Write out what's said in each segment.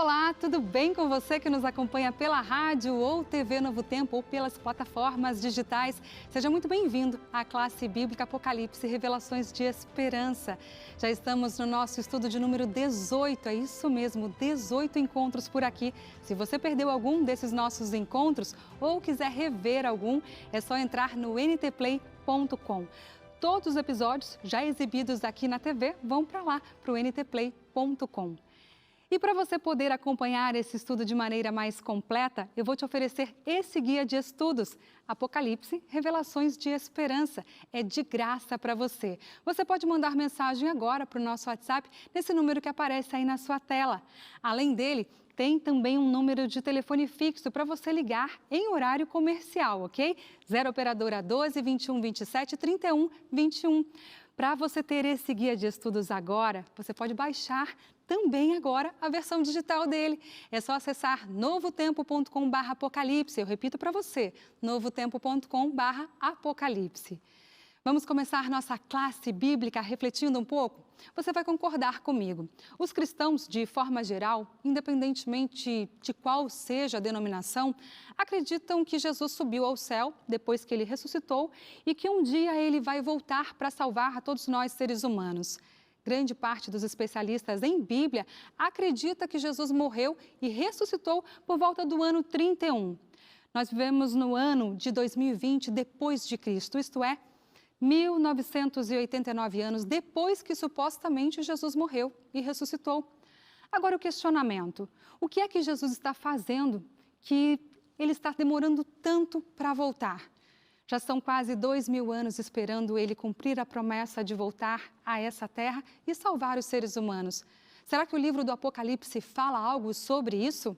Olá, tudo bem com você que nos acompanha pela rádio ou TV Novo Tempo ou pelas plataformas digitais? Seja muito bem-vindo à classe bíblica Apocalipse, Revelações de Esperança. Já estamos no nosso estudo de número 18, é isso mesmo, 18 encontros por aqui. Se você perdeu algum desses nossos encontros ou quiser rever algum, é só entrar no ntplay.com. Todos os episódios já exibidos aqui na TV vão para lá, para o ntplay.com. E para você poder acompanhar esse estudo de maneira mais completa, eu vou te oferecer esse guia de estudos, Apocalipse, Revelações de Esperança. É de graça para você. Você pode mandar mensagem agora para o nosso WhatsApp, nesse número que aparece aí na sua tela. Além dele, tem também um número de telefone fixo para você ligar em horário comercial, ok? 0 operadora 12 21 27 31 21. Para você ter esse guia de estudos agora, você pode baixar também agora a versão digital dele. É só acessar novotempo.com/apocalipse. Eu repito para você, novotempo.com/apocalipse. Vamos começar nossa classe bíblica refletindo um pouco? Você vai concordar comigo. Os cristãos, de forma geral, independentemente de qual seja a denominação, acreditam que Jesus subiu ao céu depois que ele ressuscitou e que um dia ele vai voltar para salvar a todos nós seres humanos. Grande parte dos especialistas em Bíblia acredita que Jesus morreu e ressuscitou por volta do ano 31. Nós vivemos no ano de 2020 depois de Cristo, isto é, 1989 anos depois que supostamente Jesus morreu e ressuscitou. Agora o questionamento, o que é que Jesus está fazendo que ele está demorando tanto para voltar? Já são quase 2000 anos esperando ele cumprir a promessa de voltar a essa terra e salvar os seres humanos. Será que o livro do Apocalipse fala algo sobre isso?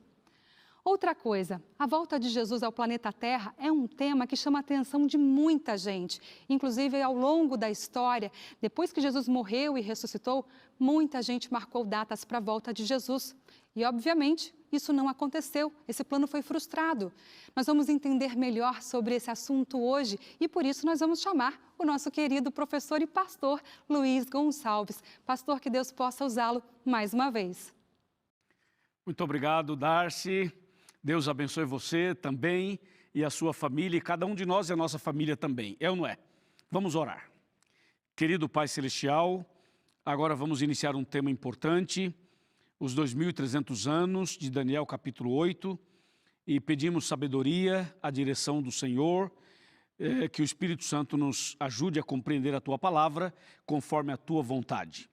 Outra coisa, a volta de Jesus ao planeta Terra é um tema que chama a atenção de muita gente. Inclusive, ao longo da história, depois que Jesus morreu e ressuscitou, muita gente marcou datas para a volta de Jesus. E, obviamente, isso não aconteceu, esse plano foi frustrado. Nós vamos entender melhor sobre esse assunto hoje e, por isso, nós vamos chamar o nosso querido professor e pastor Luiz Gonçalves. Pastor, que Deus possa usá-lo mais uma vez. Muito obrigado, Darcy. Deus abençoe você também e a sua família, e cada um de nós e a nossa família também, é ou não é? Vamos orar. Querido Pai Celestial, agora vamos iniciar um tema importante, os 2.300 anos de Daniel capítulo 8, e pedimos sabedoria, a direção do Senhor, que o Espírito Santo nos ajude a compreender a Tua palavra conforme a Tua vontade.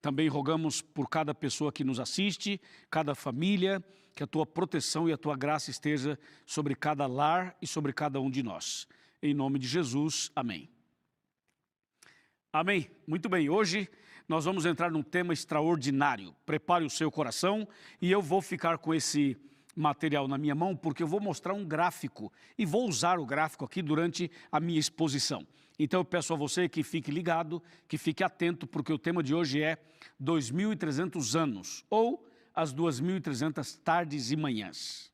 Também rogamos por cada pessoa que nos assiste, cada família, que a Tua proteção e a Tua graça esteja sobre cada lar e sobre cada um de nós. Em nome de Jesus, amém. Amém. Muito bem, hoje nós vamos entrar num tema extraordinário. Prepare o seu coração e eu vou ficar com esse material na minha mão porque eu vou mostrar um gráfico e vou usar o gráfico aqui durante a minha exposição. Então eu peço a você que fique ligado, que fique atento, porque o tema de hoje é 2.300 anos, ou as 2.300 tardes e manhãs.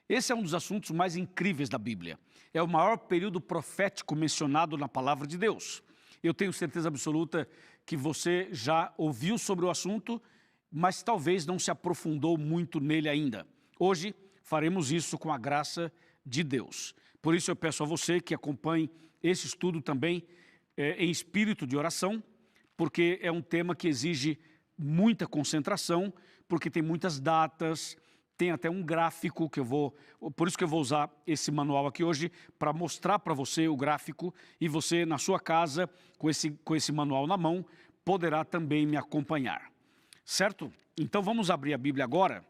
Esse é um dos assuntos mais incríveis da Bíblia. É o maior período profético mencionado na palavra de Deus. Eu tenho certeza absoluta que você já ouviu sobre o assunto, mas talvez não se aprofundou muito nele ainda. Hoje faremos isso com a graça de Deus. Por isso eu peço a você que acompanhe esse estudo também em espírito de oração, porque é um tema que exige muita concentração, porque tem muitas datas, tem até um gráfico que por isso que eu vou usar esse manual aqui hoje, para mostrar para você o gráfico, e você na sua casa, com esse manual na mão, poderá também me acompanhar. Certo? Então vamos abrir a Bíblia agora,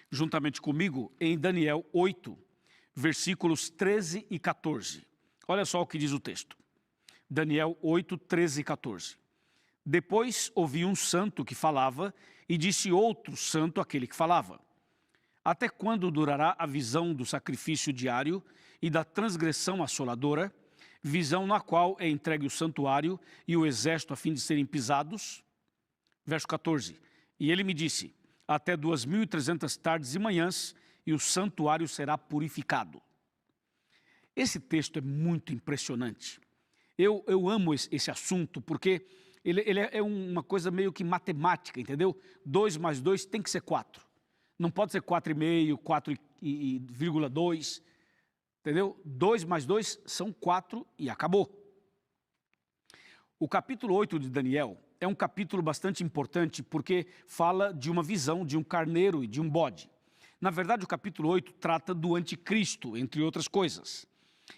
juntamente comigo, em Daniel 8, versículos 13 e 14. Olha só o que diz o texto. Daniel 8, 13 e 14. Depois ouvi um santo que falava e disse outro santo àquele que falava: até quando durará a visão do sacrifício diário e da transgressão assoladora, visão na qual é entregue o santuário e o exército a fim de serem pisados? Verso 14. E ele me disse: até 2.300 tardes e manhãs, e o santuário será purificado. Esse texto é muito impressionante. Eu amo esse assunto porque ele é uma coisa meio que matemática, entendeu? 2 mais 2 tem que ser 4. Não pode ser 4,5, 4,2, entendeu? 2 mais 2 são 4 e acabou. O capítulo 8 de Daniel é um capítulo bastante importante porque fala de uma visão de um carneiro e de um bode. Na verdade, o capítulo 8 trata do anticristo, entre outras coisas.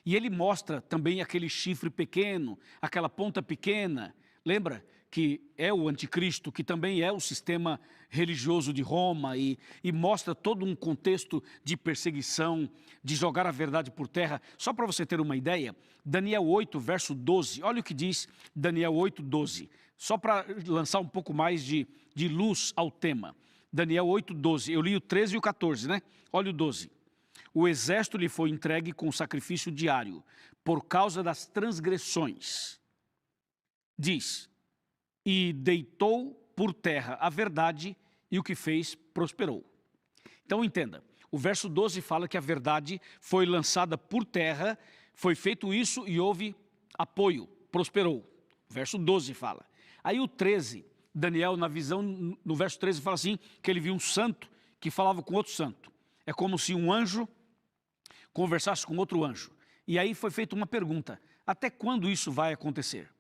E ele mostra também aquele chifre pequeno, aquela ponta pequena. Lembra que é o anticristo, que também é o sistema religioso de Roma e mostra todo um contexto de perseguição, de jogar a verdade por terra. Só para você ter uma ideia, Daniel 8, verso 12, olha o que diz Daniel 8, 12. Só para lançar um pouco mais de luz ao tema. Daniel 8, 12, eu li o 13 e o 14, né? Olha o 12. O exército lhe foi entregue com sacrifício diário, por causa das transgressões. Diz, e deitou por terra a verdade, e o que fez prosperou. Então entenda, o verso 12 fala que a verdade foi lançada por terra, foi feito isso e houve apoio, prosperou. O verso 12 fala. Aí o 13, Daniel, na visão, no verso 13, fala assim, que ele viu um santo que falava com outro santo. É como se um anjo conversasse com outro anjo. E aí foi feita uma pergunta, até quando isso vai acontecer?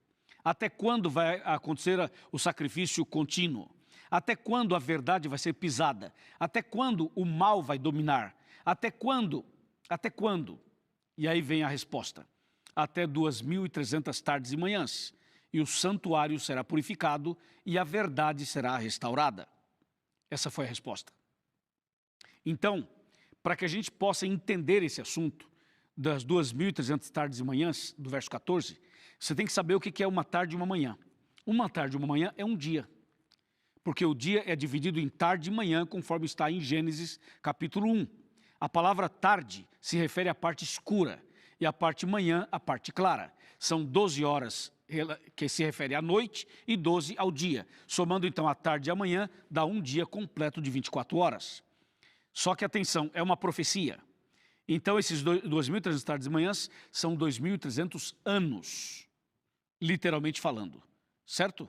Até quando vai acontecer o sacrifício contínuo? Até quando a verdade vai ser pisada? Até quando o mal vai dominar? Até quando? Até quando? E aí vem a resposta. Até 2.300 tardes e manhãs. E o santuário será purificado e a verdade será restaurada. Essa foi a resposta. Então, para que a gente possa entender esse assunto das 2.300 tardes e manhãs, do verso 14, você tem que saber o que é uma tarde e uma manhã. Uma tarde e uma manhã é um dia, porque o dia é dividido em tarde e manhã, conforme está em Gênesis capítulo 1. A palavra tarde se refere à parte escura e a parte manhã à parte clara. São 12 horas que se refere à noite e 12 ao dia. Somando então a tarde e a manhã, dá um dia completo de 24 horas. Só que, atenção, é uma profecia. Então, esses 2.300 tardes e manhãs são 2.300 anos, literalmente falando, certo?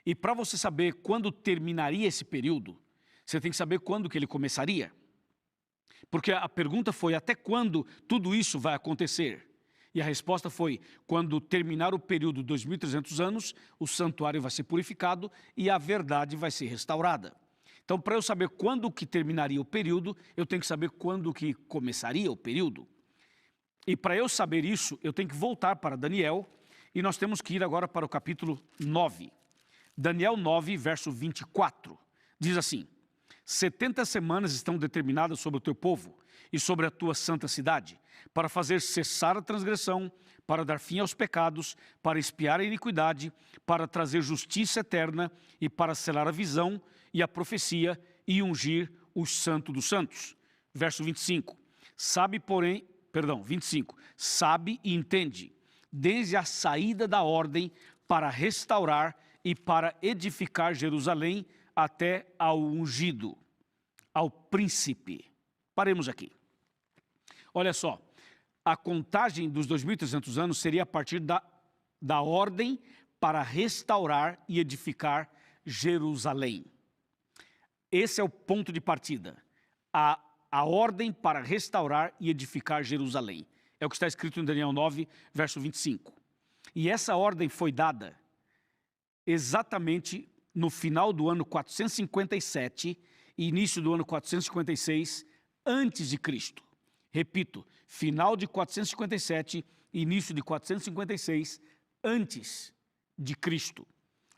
E para você saber quando terminaria esse período, você tem que saber quando que ele começaria. Porque a pergunta foi, até quando tudo isso vai acontecer? E a resposta foi, quando terminar o período de 2.300 anos, o santuário vai ser purificado e a verdade vai ser restaurada. Então, para eu saber quando que terminaria o período, eu tenho que saber quando que começaria o período. E para eu saber isso, eu tenho que voltar para Daniel, e nós temos que ir agora para o capítulo 9. Daniel 9, verso 24, diz assim, 70 semanas estão determinadas sobre o teu povo e sobre a tua santa cidade, para fazer cessar a transgressão, para dar fim aos pecados, para expiar a iniquidade, para trazer justiça eterna e para selar a visão e a profecia e ungir o santo dos santos. Verso 25. 25. Sabe e entende, desde a saída da ordem para restaurar e para edificar Jerusalém até ao ungido, ao príncipe. Paremos aqui. Olha só, a contagem dos 2.300 anos seria a partir da ordem para restaurar e edificar Jerusalém. Esse é o ponto de partida, a ordem para restaurar e edificar Jerusalém. É o que está escrito em Daniel 9, verso 25. E essa ordem foi dada exatamente no final do ano 457 e início do ano 456 antes de Cristo. Repito, final de 457 e início de 456 antes de Cristo.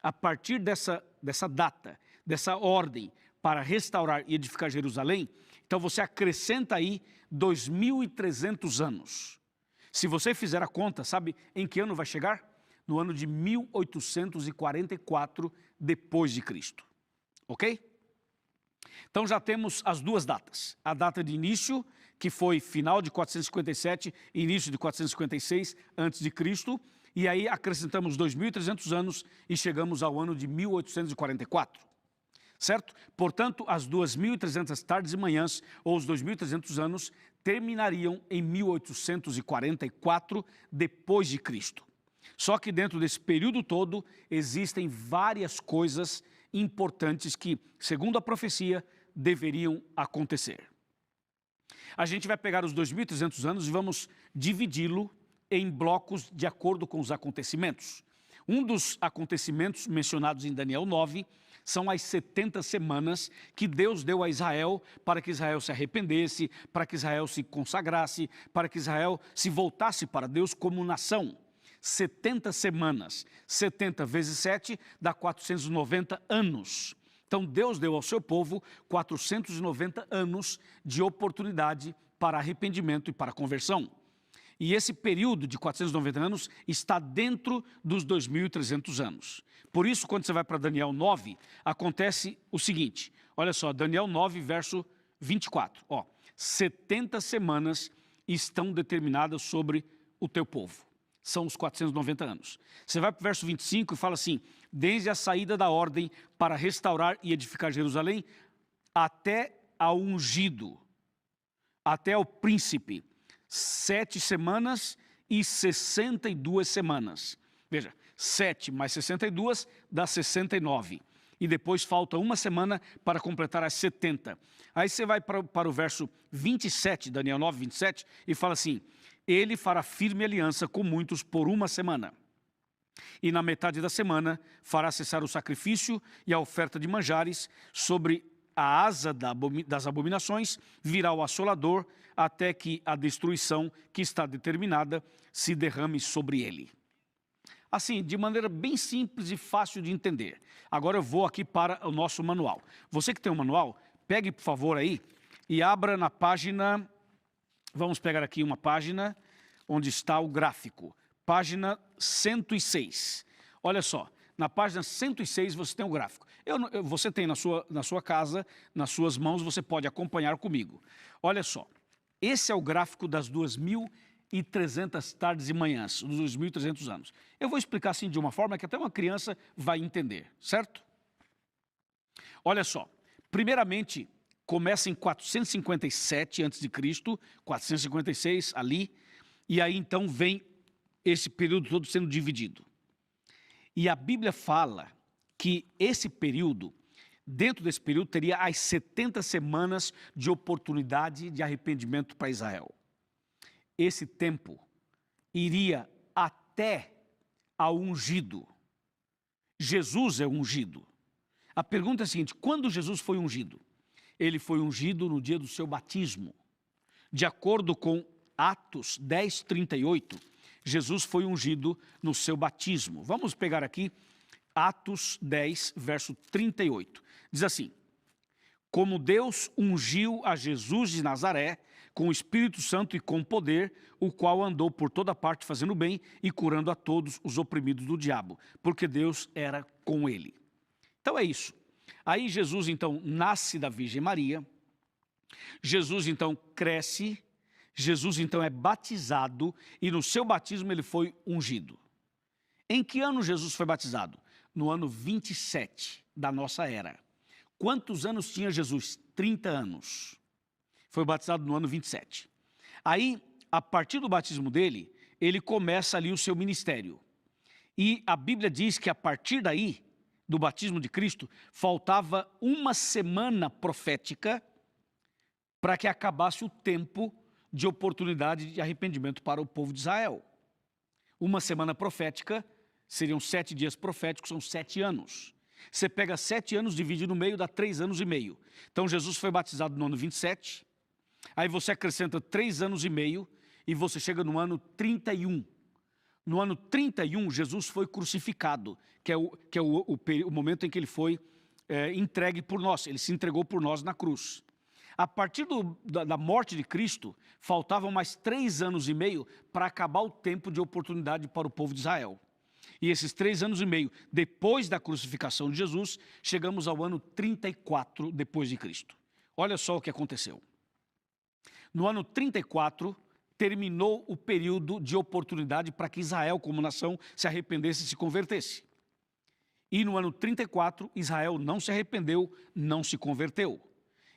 A partir dessa data, dessa ordem para restaurar e edificar Jerusalém, então você acrescenta aí 2.300 anos. Se você fizer a conta, sabe em que ano vai chegar? No ano de 1844 depois de Cristo. Ok? Então já temos as duas datas. A data de início, que foi final de 457 e início de 456 antes de Cristo, e aí acrescentamos 2.300 anos e chegamos ao ano de 1844. Certo? Portanto, as 2.300 tardes e manhãs, ou os 2.300 anos, terminariam em 1844 depois de Cristo. Só que dentro desse período todo, existem várias coisas importantes que, segundo a profecia, deveriam acontecer. A gente vai pegar os 2.300 anos e vamos dividi-lo em blocos de acordo com os acontecimentos. Um dos acontecimentos mencionados em Daniel 9 são as 70 semanas que Deus deu a Israel para que Israel se arrependesse, para que Israel se consagrasse, para que Israel se voltasse para Deus como nação. 70 semanas, 70 vezes 7 dá 490 anos. Então Deus deu ao seu povo 490 anos de oportunidade para arrependimento e para conversão. E esse período de 490 anos está dentro dos 2.300 anos. Por isso, quando você vai para Daniel 9, acontece o seguinte. Olha só, Daniel 9, verso 24. 70 semanas estão determinadas sobre o teu povo. São os 490 anos. Você vai para o verso 25 e fala assim: desde a saída da ordem para restaurar e edificar Jerusalém, até ao ungido, até ao príncipe, 7 semanas e 62 semanas. Veja, 7 mais 62 dá 69. E depois falta uma semana para completar as 70. Aí você vai para o verso 27, Daniel 9, 27, e fala assim: ele fará firme aliança com muitos por uma semana. E na metade da semana fará cessar o sacrifício e a oferta de manjares. Sobre a asa das abominações virá o assolador, até que a destruição que está determinada se derrame sobre ele. Assim, de maneira bem simples e fácil de entender. Agora eu vou aqui para o nosso manual. Você que tem um manual, pegue por favor aí e abra na página... Vamos pegar aqui uma página onde está o gráfico. Página 106. Olha só, na página 106 você tem o gráfico. Você tem na sua casa, nas suas mãos, você pode acompanhar comigo. Olha só, esse é o gráfico das 2.300 tardes e manhãs, dos 2.300 anos. Eu vou explicar assim de uma forma que até uma criança vai entender, certo? Olha só, primeiramente... começa em 457 a.C., 456 ali, e aí então vem esse período todo sendo dividido. E a Bíblia fala que esse período, dentro desse período, teria as 70 semanas de oportunidade de arrependimento para Israel. Esse tempo iria até ao ungido. Jesus é ungido. A pergunta é a seguinte: quando Jesus foi ungido? Ele foi ungido no dia do seu batismo. De acordo com Atos 10, 38, Jesus foi ungido no seu batismo. Vamos pegar aqui Atos 10, verso 38. Diz assim: como Deus ungiu a Jesus de Nazaré com o Espírito Santo e com poder, o qual andou por toda parte fazendo bem e curando a todos os oprimidos do diabo, porque Deus era com ele. Então é isso. Aí Jesus, então, nasce da Virgem Maria, Jesus, então, cresce, Jesus, então, é batizado e no seu batismo ele foi ungido. Em que ano Jesus foi batizado? No ano 27 da nossa era. Quantos anos tinha Jesus? 30 anos. Foi batizado no ano 27. Aí, a partir do batismo dele, ele começa ali o seu ministério. E a Bíblia diz que a partir daí, do batismo de Cristo, faltava uma semana profética para que acabasse o tempo de oportunidade de arrependimento para o povo de Israel. Uma semana profética, seriam 7 dias proféticos, são 7 anos. Você pega 7 anos, divide no meio, dá 3 anos e meio. Então Jesus foi batizado no ano 27, aí você acrescenta 3 anos e meio e você chega no ano 31. No ano 31, Jesus foi crucificado, que é o momento em que ele foi entregue por nós. Ele se entregou por nós na cruz. A partir da morte de Cristo, faltavam mais 3 anos e meio para acabar o tempo de oportunidade para o povo de Israel. E esses 3 anos e meio, depois da crucificação de Jesus, chegamos ao ano 34 depois de Cristo. Olha só o que aconteceu. No ano 34... terminou o período de oportunidade para que Israel, como nação, se arrependesse e se convertesse. E no ano 34, Israel não se arrependeu, não se converteu.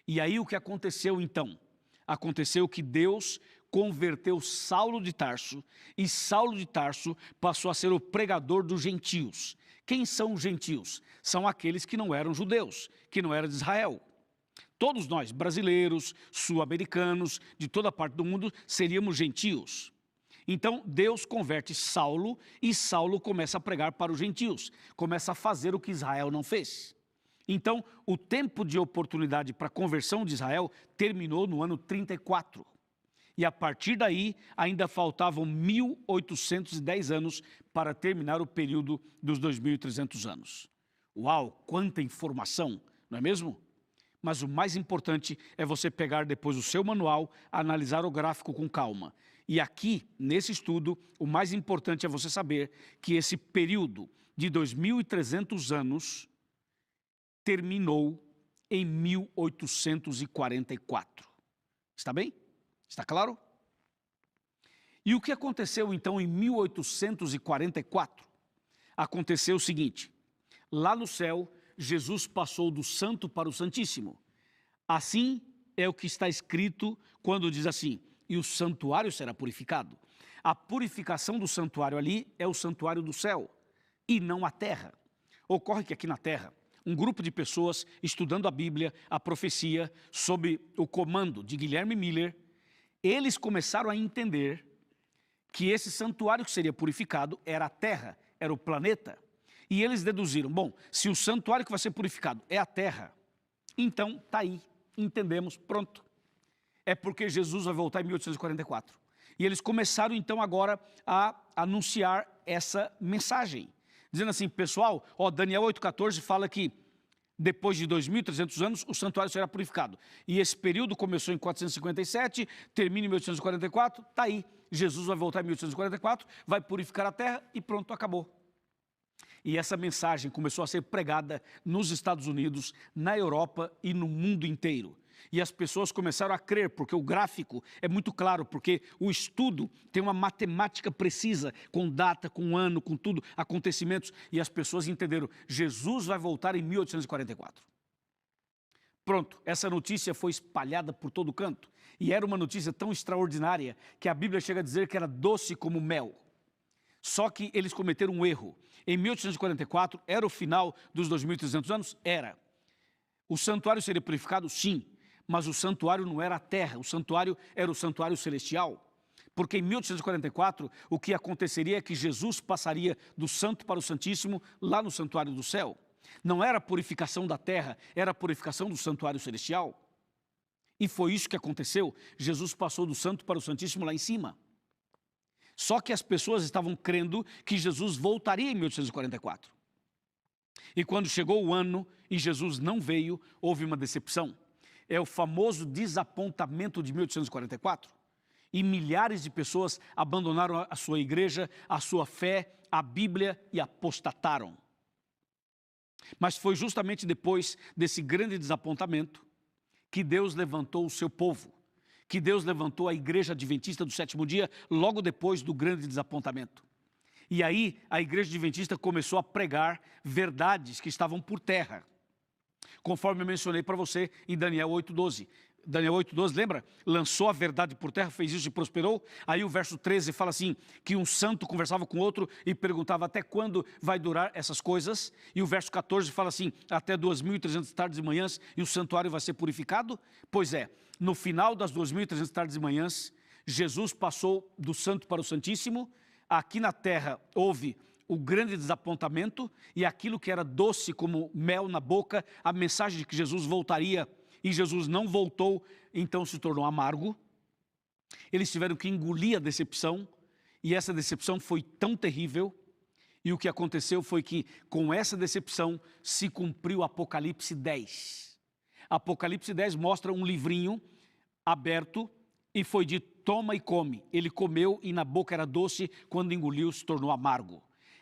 E aí o que aconteceu então? Aconteceu que Deus converteu Saulo de Tarso, e Saulo de Tarso passou a ser o pregador dos gentios. Quem são os gentios? São aqueles que não eram judeus, que não eram de Israel. Todos nós, brasileiros, sul-americanos, de toda parte do mundo, seríamos gentios. Então, Deus converte Saulo e Saulo começa a pregar para os gentios, começa a fazer o que Israel não fez. Então, o tempo de oportunidade para a conversão de Israel terminou no ano 34. E a partir daí, ainda faltavam 1810 anos para terminar o período dos 2.300 anos. Uau, quanta informação, não é mesmo? Mas o mais importante é você pegar depois o seu manual, analisar o gráfico com calma. E aqui, nesse estudo, o mais importante é você saber que esse período de 2.300 anos terminou em 1844. Está bem? Está claro? E o que aconteceu então em 1844? Aconteceu o seguinte: lá no céu, Jesus passou do santo para o santíssimo. Assim é o que está escrito quando diz assim: e o santuário será purificado. A purificação do santuário ali é o santuário do céu e não a terra. Ocorre que aqui na terra, um grupo de pessoas estudando a Bíblia, a profecia, sob o comando de Guilherme Miller, eles começaram a entender que esse santuário que seria purificado era a terra, era o planeta. E eles deduziram, bom, se o santuário que vai ser purificado é a terra, então tá aí, entendemos, pronto. É porque Jesus vai voltar em 1844. E eles começaram então agora a anunciar essa mensagem, dizendo assim, pessoal, Daniel 8,14 fala que depois de 2.300 anos o santuário será purificado. E esse período começou em 457, termina em 1844, tá aí. Jesus vai voltar em 1844, vai purificar a terra e pronto, acabou. E essa mensagem começou a ser pregada nos Estados Unidos, na Europa e no mundo inteiro. E as pessoas começaram a crer, porque o gráfico é muito claro, porque o estudo tem uma matemática precisa, com data, com ano, com tudo, acontecimentos, e as pessoas entenderam, Jesus vai voltar em 1844. Pronto, essa notícia foi espalhada por todo canto, e era uma notícia tão extraordinária, que a Bíblia chega a dizer que era doce como mel. Só que eles cometeram um erro. Em 1844, era o final dos 2.300 anos? Era. O santuário seria purificado? Sim. Mas o santuário não era a terra, o santuário era o santuário celestial. Porque em 1844, o que aconteceria é que Jesus passaria do santo para o santíssimo lá no santuário do céu. Não era a purificação da terra, era a purificação do santuário celestial. E foi isso que aconteceu. Jesus passou do santo para o santíssimo lá em cima. Só que as pessoas estavam crendo que Jesus voltaria em 1844. E quando chegou o ano e Jesus não veio, houve uma decepção. É o famoso desapontamento de 1844. E milhares de pessoas abandonaram a sua igreja, a sua fé, a Bíblia e apostataram. Mas foi justamente depois desse grande desapontamento que Deus levantou o seu povo, que Deus levantou a Igreja Adventista do Sétimo Dia, logo depois do grande desapontamento. E aí a Igreja Adventista começou a pregar verdades que estavam por terra, conforme eu mencionei para você em Daniel 8,12. Daniel 8,12, lembra? Lançou a verdade por terra, fez isso e prosperou. Aí o verso 13 fala assim, que um santo conversava com outro e perguntava até quando vai durar essas coisas. E o verso 14 fala assim, até 2.300 tardes e manhãs e o santuário vai ser purificado. Pois é, no final das 2.300 tardes e manhãs, Jesus passou do santo para o santíssimo. Aqui na terra houve o grande desapontamento e aquilo que era doce como mel na boca, a mensagem de que Jesus voltaria e Jesus não voltou, então se tornou amargo. Eles tiveram que engolir a decepção e essa decepção foi tão terrível. E o que aconteceu foi que com essa decepção se cumpriu Apocalipse 10. Apocalipse 10 mostra um livrinho aberto e foi dito, toma e come. Ele comeu e na boca era doce, quando engoliu se tornou amargo.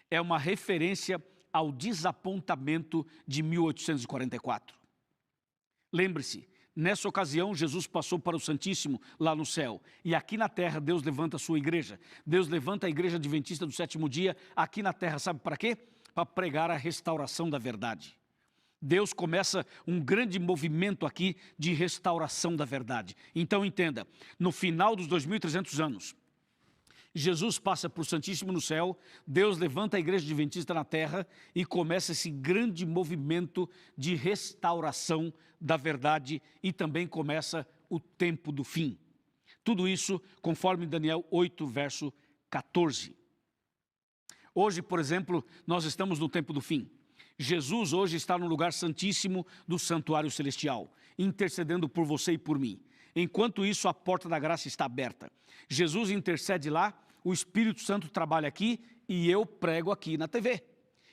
É uma referência ao desapontamento de 1844. Lembre-se, nessa ocasião Jesus passou para o Santíssimo lá no céu. E aqui na terra Deus levanta a sua igreja. Deus levanta a Igreja Adventista do Sétimo Dia aqui na terra, sabe para quê? Para pregar a restauração da verdade. Deus começa um grande movimento aqui de restauração da verdade. Então entenda, no final dos 2.300 anos, Jesus passa por Santíssimo no céu, Deus levanta a igreja adventista na terra e começa esse grande movimento de restauração da verdade e também começa o tempo do fim. Tudo isso conforme Daniel 8, verso 14. Hoje, por exemplo, nós estamos no tempo do fim. Jesus hoje está no lugar santíssimo do santuário celestial, intercedendo por você e por mim. Enquanto isso, a porta da graça está aberta. Jesus intercede lá, o Espírito Santo trabalha aqui e eu prego aqui na TV.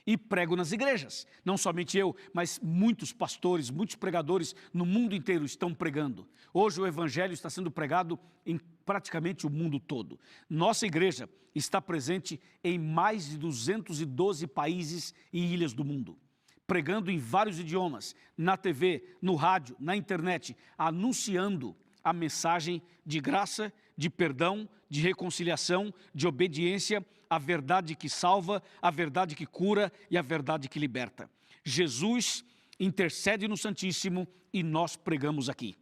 E prego nas igrejas. Não somente eu, mas muitos pastores, muitos pregadores no mundo inteiro estão pregando. Hoje o Evangelho está sendo pregado em praticamente o mundo todo. Nossa igreja está presente em mais de 212 países e ilhas do mundo, pregando em vários idiomas, na TV, no rádio, na internet, anunciando a mensagem de graça, de perdão, de reconciliação, de obediência, a verdade que salva, a verdade que cura e a verdade que liberta. Jesus intercede no Santíssimo e nós pregamos aqui.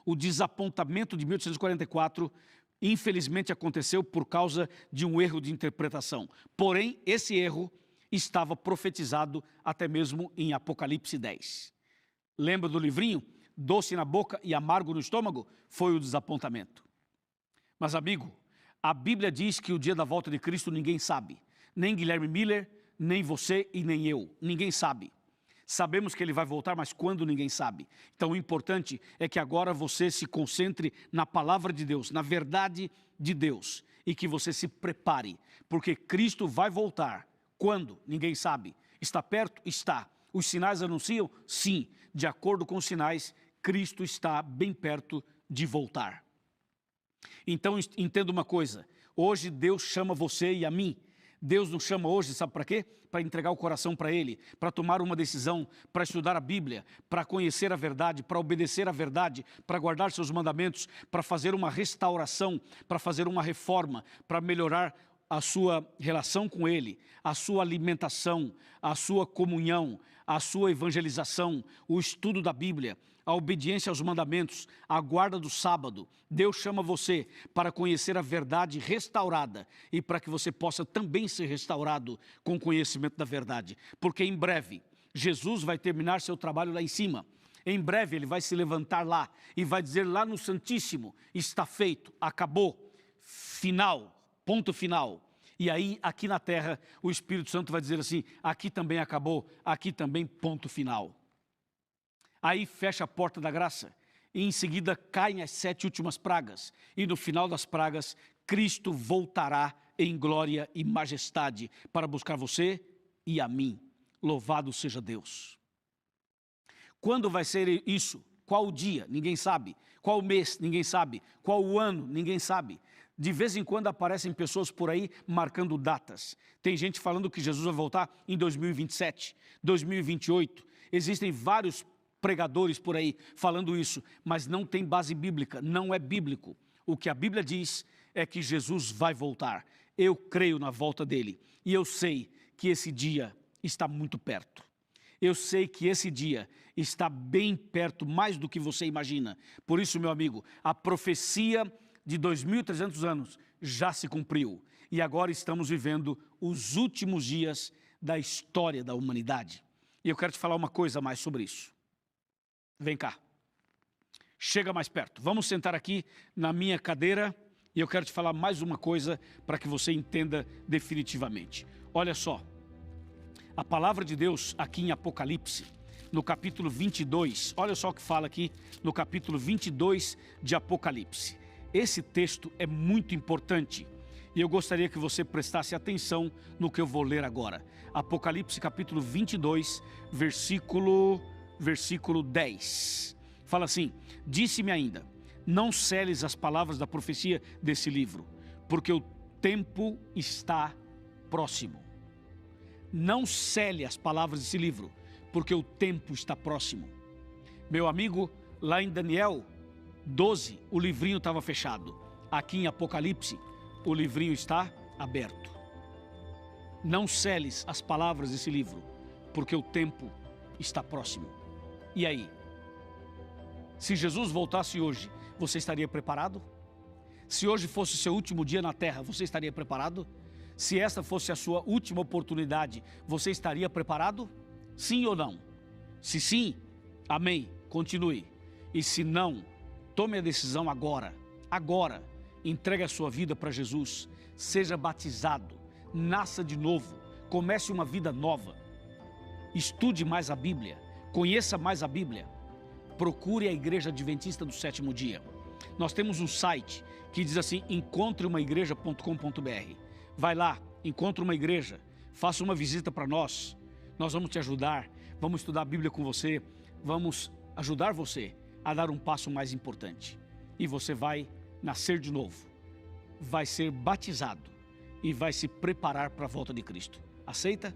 O desapontamento de 1844, infelizmente, aconteceu por causa de um erro de interpretação. Porém, esse erro estava profetizado até mesmo em Apocalipse 10. Lembra do livrinho? Doce na boca e amargo no estômago? Foi o desapontamento. Mas, amigo, a Bíblia diz que o dia da volta de Cristo ninguém sabe. Nem Guilherme Miller, nem você e nem eu. Ninguém sabe. Sabemos que ele vai voltar, mas quando ninguém sabe. Então o importante é que agora você se concentre na palavra de Deus, na verdade de Deus. E que você se prepare, porque Cristo vai voltar. Quando? Ninguém sabe. Está perto? Está. Os sinais anunciam? Sim. De acordo com os sinais, Cristo está bem perto de voltar. Então entenda uma coisa, hoje Deus chama você e a mim. Deus nos chama hoje, sabe para quê? Para entregar o coração para Ele, para tomar uma decisão, para estudar a Bíblia, para conhecer a verdade, para obedecer a verdade, para guardar seus mandamentos, para fazer uma restauração, para fazer uma reforma, para melhorar a sua relação com Ele, a sua alimentação, a sua comunhão, a sua evangelização, o estudo da Bíblia, a obediência aos mandamentos, a guarda do sábado. Deus chama você para conhecer a verdade restaurada e para que você possa também ser restaurado com o conhecimento da verdade. Porque em breve, Jesus vai terminar seu trabalho lá em cima. Em breve ele vai se levantar lá e vai dizer lá no Santíssimo, está feito, acabou, final, ponto final. E aí, aqui na terra, o Espírito Santo vai dizer assim, aqui também acabou, aqui também ponto final. Aí fecha a porta da graça e em seguida caem as 7 últimas pragas. E no final das pragas, Cristo voltará em glória e majestade para buscar você e a mim. Louvado seja Deus. Quando vai ser isso? Qual o dia? Ninguém sabe. Qual o mês? Ninguém sabe. Qual o ano? Ninguém sabe. De vez em quando aparecem pessoas por aí marcando datas. Tem gente falando que Jesus vai voltar em 2027, 2028. Existem vários pregadores por aí falando isso, mas não tem base bíblica, não é bíblico. O que a Bíblia diz é que Jesus vai voltar. Eu creio na volta dele e eu sei que esse dia está muito perto. Eu sei que esse dia está bem perto, mais do que você imagina. Por isso, meu amigo, a profecia de 2.300 anos já se cumpriu e agora estamos vivendo os últimos dias da história da humanidade. E eu quero te falar uma coisa mais sobre isso. Vem cá, chega mais perto, vamos sentar aqui na minha cadeira e eu quero te falar mais uma coisa para que você entenda definitivamente. Olha só, a palavra de Deus aqui em Apocalipse, no capítulo 22, olha só o que fala aqui no capítulo 22 de Apocalipse. Esse texto é muito importante e eu gostaria que você prestasse atenção no que eu vou ler agora. Apocalipse capítulo 22, versículo 10, fala assim, disse-me ainda, não seles as palavras da profecia desse livro, porque o tempo está próximo. Não cele as palavras desse livro, porque o tempo está próximo. Meu amigo, lá em Daniel 12, o livrinho estava fechado. Aqui em Apocalipse, o livrinho está aberto. Não celes as palavras desse livro, porque o tempo está próximo. E aí? Se Jesus voltasse hoje, você estaria preparado? Se hoje fosse o seu último dia na terra, você estaria preparado? Se essa fosse a sua última oportunidade, você estaria preparado? Sim ou não? Se sim, amém, continue. E se não, tome a decisão agora. Agora, entregue a sua vida para Jesus. Seja batizado, nasça de novo, comece uma vida nova. Estude mais a Bíblia, conheça mais a Bíblia. Procure a Igreja Adventista do Sétimo Dia. Nós temos um site que diz assim, encontreumaigreja.com.br. Vai lá, encontre uma igreja, faça uma visita para nós. Nós vamos te ajudar, vamos estudar a Bíblia com você, vamos ajudar você a dar um passo mais importante. E você vai nascer de novo, vai ser batizado e vai se preparar para a volta de Cristo. Aceita?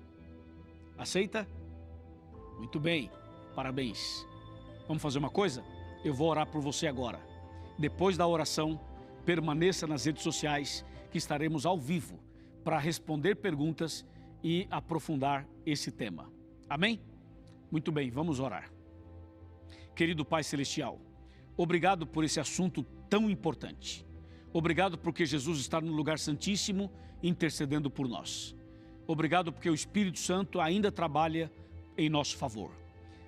Aceita? Muito bem, parabéns. Vamos fazer uma coisa? Eu vou orar por você agora. Depois da oração, permaneça nas redes sociais, que estaremos ao vivo para responder perguntas e aprofundar esse tema. Amém? Muito bem, vamos orar. Querido Pai Celestial, obrigado por esse assunto tão importante. Obrigado porque Jesus está no lugar santíssimo intercedendo por nós. Obrigado porque o Espírito Santo ainda trabalha em nosso favor.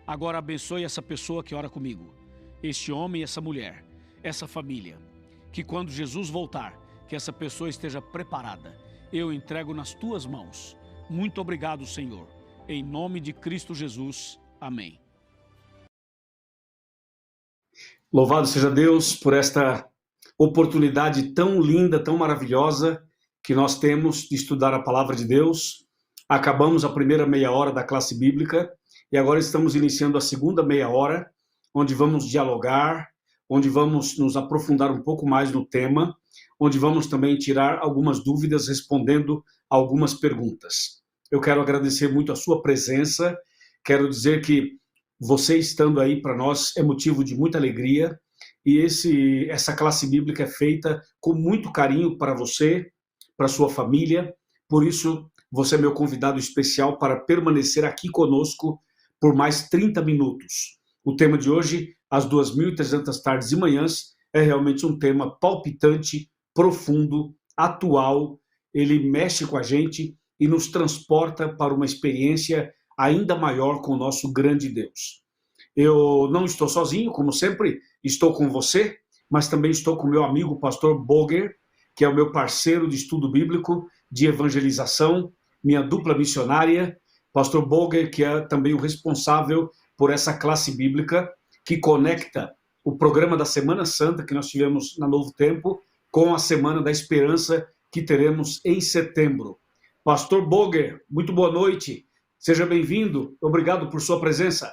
Agora abençoe essa pessoa que ora comigo, este homem e essa mulher, essa família. Que quando Jesus voltar, que essa pessoa esteja preparada. Eu entrego nas tuas mãos. Muito obrigado, Senhor. Em nome de Cristo Jesus. Amém. Louvado seja Deus por esta oportunidade tão linda, tão maravilhosa que nós temos de estudar a palavra de Deus. Acabamos a primeira meia hora da classe bíblica e agora estamos iniciando a segunda meia hora, onde vamos dialogar, onde vamos nos aprofundar um pouco mais no tema, onde vamos também tirar algumas dúvidas, respondendo algumas perguntas. Eu quero agradecer muito a sua presença, quero dizer que você estando aí para nós é motivo de muita alegria, e essa classe bíblica é feita com muito carinho para você, para sua família, por isso você é meu convidado especial para permanecer aqui conosco por mais 30 minutos. O tema de hoje, às 2.300 tardes e manhãs, é realmente um tema palpitante, profundo, atual. Ele mexe com a gente e nos transporta para uma experiência ainda maior com o nosso grande Deus. Eu não estou sozinho, como sempre, estou com você, mas também estou com meu amigo pastor Boger, que é o meu parceiro de estudo bíblico, de evangelização, minha dupla missionária. Pastor Boger, que é também o responsável por essa classe bíblica que conecta o programa da Semana Santa que nós tivemos na Novo Tempo com a Semana da Esperança que teremos em setembro. Pastor Boger, muito boa noite. Seja bem-vindo. Obrigado por sua presença.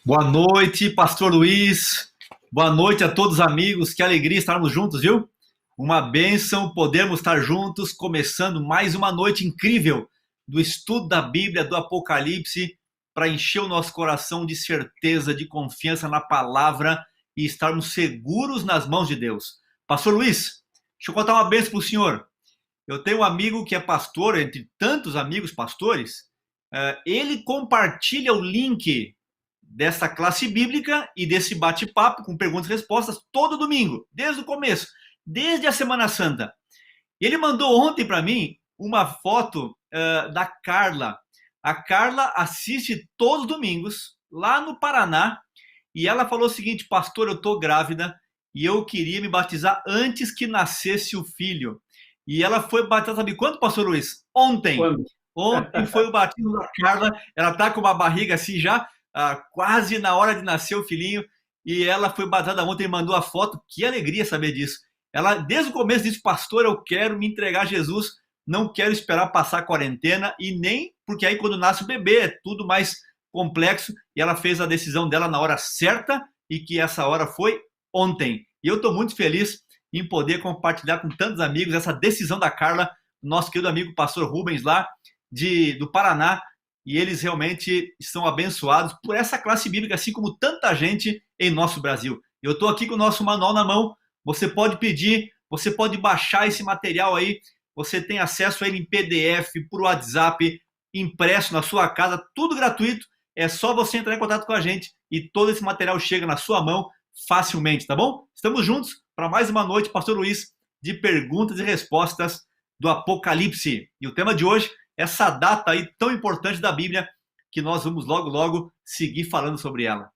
Boa noite, Pastor Luiz. Boa noite a todos os amigos. Que alegria estarmos juntos, viu? Uma bênção podermos estar juntos, começando mais uma noite incrível do estudo da Bíblia, do Apocalipse, para encher o nosso coração de certeza, de confiança na palavra e estarmos seguros nas mãos de Deus. Pastor Luiz, deixa eu contar uma bênção para o senhor. Eu tenho um amigo que é pastor, entre tantos amigos pastores, ele compartilha o link dessa classe bíblica e desse bate-papo com perguntas e respostas todo domingo, desde o começo, desde a Semana Santa. Ele mandou ontem para mim uma foto da Carla. A Carla assiste todos os domingos, lá no Paraná, e ela falou o seguinte: pastor, eu estou grávida e eu queria me batizar antes que nascesse o filho. E ela foi batizada, sabe quando, pastor Luiz? Ontem. Quando? Ontem foi o batismo da Carla. Ela está com uma barriga assim já, quase na hora de nascer o filhinho, e ela foi batizada ontem e mandou a foto. Que alegria saber disso. Ela, desde o começo, disse: pastor, eu quero me entregar a Jesus, não quero esperar passar a quarentena, e nem porque aí quando nasce o bebê é tudo mais complexo, e ela fez a decisão dela na hora certa, e que essa hora foi ontem. E eu estou muito feliz em poder compartilhar com tantos amigos essa decisão da Carla, nosso querido amigo pastor Rubens lá do Paraná, e eles realmente estão abençoados por essa classe bíblica, assim como tanta gente em nosso Brasil. Eu estou aqui com o nosso manual na mão, você pode pedir, você pode baixar esse material aí, você tem acesso a ele em PDF, por WhatsApp, impresso na sua casa, tudo gratuito. É só você entrar em contato com a gente e todo esse material chega na sua mão facilmente, tá bom? Estamos juntos para mais uma noite, Pastor Luiz, de perguntas e respostas do Apocalipse. E o tema de hoje é essa data aí tão importante da Bíblia, que nós vamos logo seguir falando sobre ela.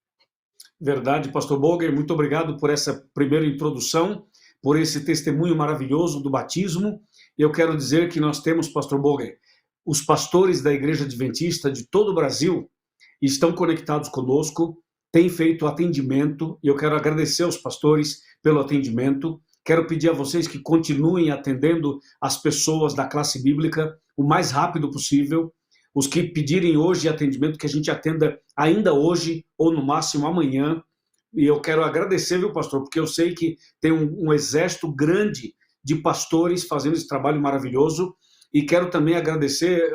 Verdade, Pastor Boger, muito obrigado por essa primeira introdução, por esse testemunho maravilhoso do batismo. Eu quero dizer que nós temos, Pastor Boger, os pastores da Igreja Adventista de todo o Brasil estão conectados conosco, têm feito atendimento, e eu quero agradecer aos pastores pelo atendimento. Quero pedir a vocês que continuem atendendo as pessoas da classe bíblica o mais rápido possível. Os que pedirem hoje atendimento, que a gente atenda ainda hoje ou no máximo amanhã. E eu quero agradecer, viu, pastor, porque eu sei que tem um exército grande de pastores fazendo esse trabalho maravilhoso. E quero também agradecer,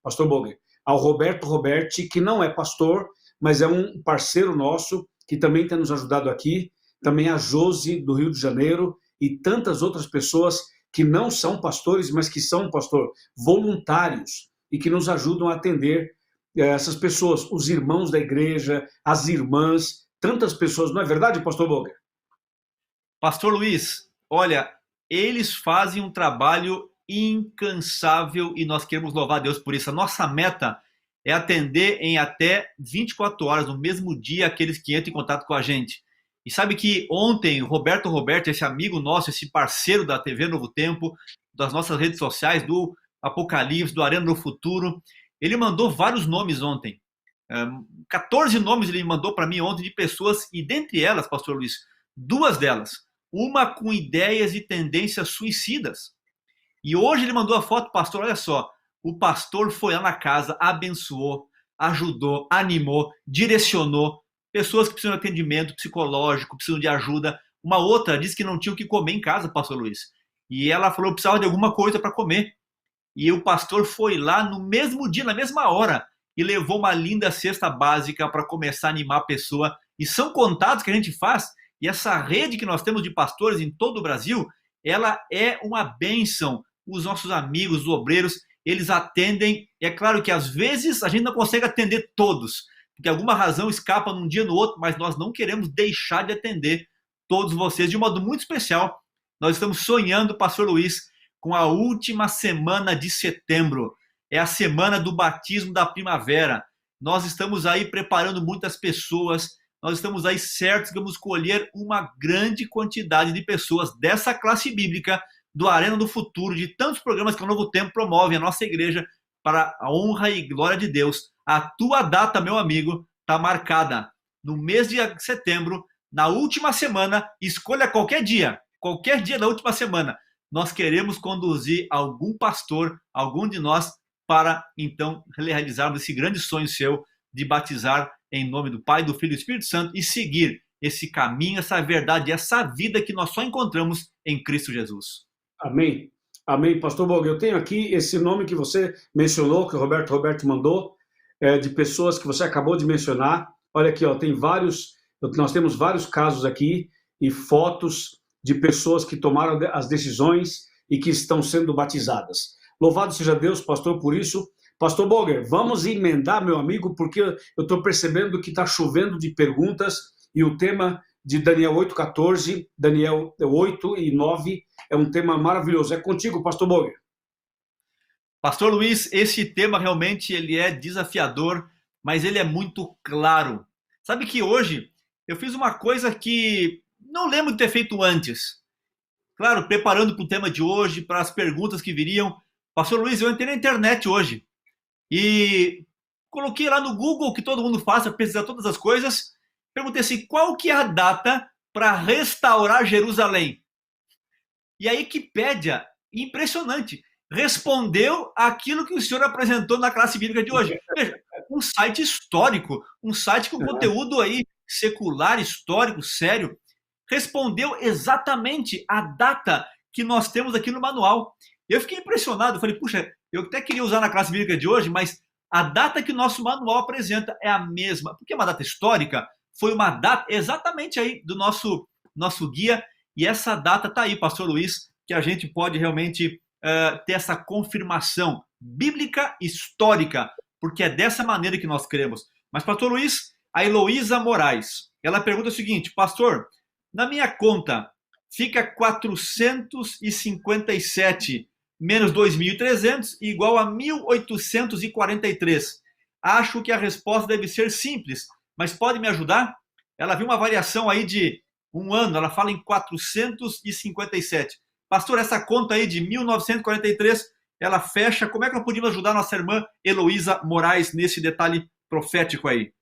pastor Boger, ao Roberto Roberti, que não é pastor, mas é um parceiro nosso, que também tem nos ajudado aqui. Também a Josi, do Rio de Janeiro, e tantas outras pessoas que não são pastores, mas que são, pastor, voluntários, e que nos ajudam a atender essas pessoas, os irmãos da igreja, as irmãs, tantas pessoas, não é verdade, pastor Boger? Pastor Luiz, olha, eles fazem um trabalho incansável e nós queremos louvar a Deus por isso. A nossa meta é atender em até 24 horas, no mesmo dia, aqueles que entram em contato com a gente. E sabe que ontem, o Roberto, esse amigo nosso, esse parceiro da TV Novo Tempo, das nossas redes sociais, do Apocalipse, do Arena do Futuro, ele mandou vários nomes ontem. 14 nomes ele mandou para mim ontem de pessoas, e dentre elas, pastor Luiz, 2 delas, uma com ideias e tendências suicidas. E hoje ele mandou a foto, pastor, olha só, o pastor foi lá na casa, abençoou, ajudou, animou, direcionou, pessoas que precisam de atendimento psicológico, precisam de ajuda. Uma outra disse que não tinha o que comer em casa, pastor Luiz. E ela falou que precisava de alguma coisa para comer. E o pastor foi lá no mesmo dia, na mesma hora, e levou uma linda cesta básica para começar a animar a pessoa. E são contatos que a gente faz, e essa rede que nós temos de pastores em todo o Brasil, ela é uma bênção. Os nossos amigos, os obreiros, eles atendem. É claro que às vezes a gente não consegue atender todos, porque alguma razão escapa num dia no outro, mas nós não queremos deixar de atender todos vocês de um modo muito especial. Nós estamos sonhando, pastor Luiz, com a última semana de setembro. É a semana do batismo da primavera. Nós estamos aí preparando muitas pessoas, nós estamos aí certos que vamos escolher uma grande quantidade de pessoas dessa classe bíblica, do Arena do Futuro, de tantos programas que o Novo Tempo promove, a nossa igreja, para a honra e glória de Deus. A tua data, meu amigo, está marcada no mês de setembro, na última semana. Escolha qualquer dia da última semana. Nós queremos conduzir algum pastor, algum de nós, para então realizarmos esse grande sonho seu de batizar em nome do Pai, do Filho e do Espírito Santo e seguir esse caminho, essa verdade, essa vida que nós só encontramos em Cristo Jesus. Amém. Amém, pastor Boger. Eu tenho aqui esse nome que você mencionou, que o Roberto mandou, de pessoas que você acabou de mencionar. Olha aqui, ó, nós temos vários casos aqui e fotos de pessoas que tomaram as decisões e que estão sendo batizadas. Louvado seja Deus, pastor, por isso. Pastor Boger, vamos emendar, meu amigo, porque eu estou percebendo que está chovendo de perguntas e o tema de Daniel 8,14, Daniel 8 e 9 é um tema maravilhoso. É contigo, pastor Boger. Pastor Luiz, esse tema realmente ele é desafiador, mas ele é muito claro. Sabe que hoje eu fiz uma coisa que não lembro de ter feito antes. Claro, preparando para o tema de hoje, para as perguntas que viriam. Pastor Luiz, eu entrei na internet hoje e coloquei lá no Google, que todo mundo faça, pesquisar todas as coisas. Perguntei assim, qual que é a data para restaurar Jerusalém? E a Wikipédia, impressionante, respondeu aquilo que o senhor apresentou na classe bíblica de hoje. Veja, um site histórico, um site com conteúdo aí secular, histórico, sério, respondeu exatamente a data que nós temos aqui no manual. Eu fiquei impressionado, falei, puxa, eu até queria usar na classe bíblica de hoje, mas a data que o nosso manual apresenta é a mesma, porque é uma data histórica, foi uma data exatamente aí do nosso guia, e essa data está aí, pastor Luiz, que a gente pode realmente ter essa confirmação bíblica histórica, porque é dessa maneira que nós cremos. Mas, pastor Luiz, a Heloísa Moraes, ela pergunta o seguinte: pastor, na minha conta fica 457 menos 2.300 igual a 1.843. Acho que a resposta deve ser simples, mas pode me ajudar? Ela viu uma variação aí de um ano, ela fala em 457. Pastor, essa conta aí de 1943, ela fecha. Como é que nós podíamos ajudar nossa irmã Heloísa Moraes nesse detalhe profético aí?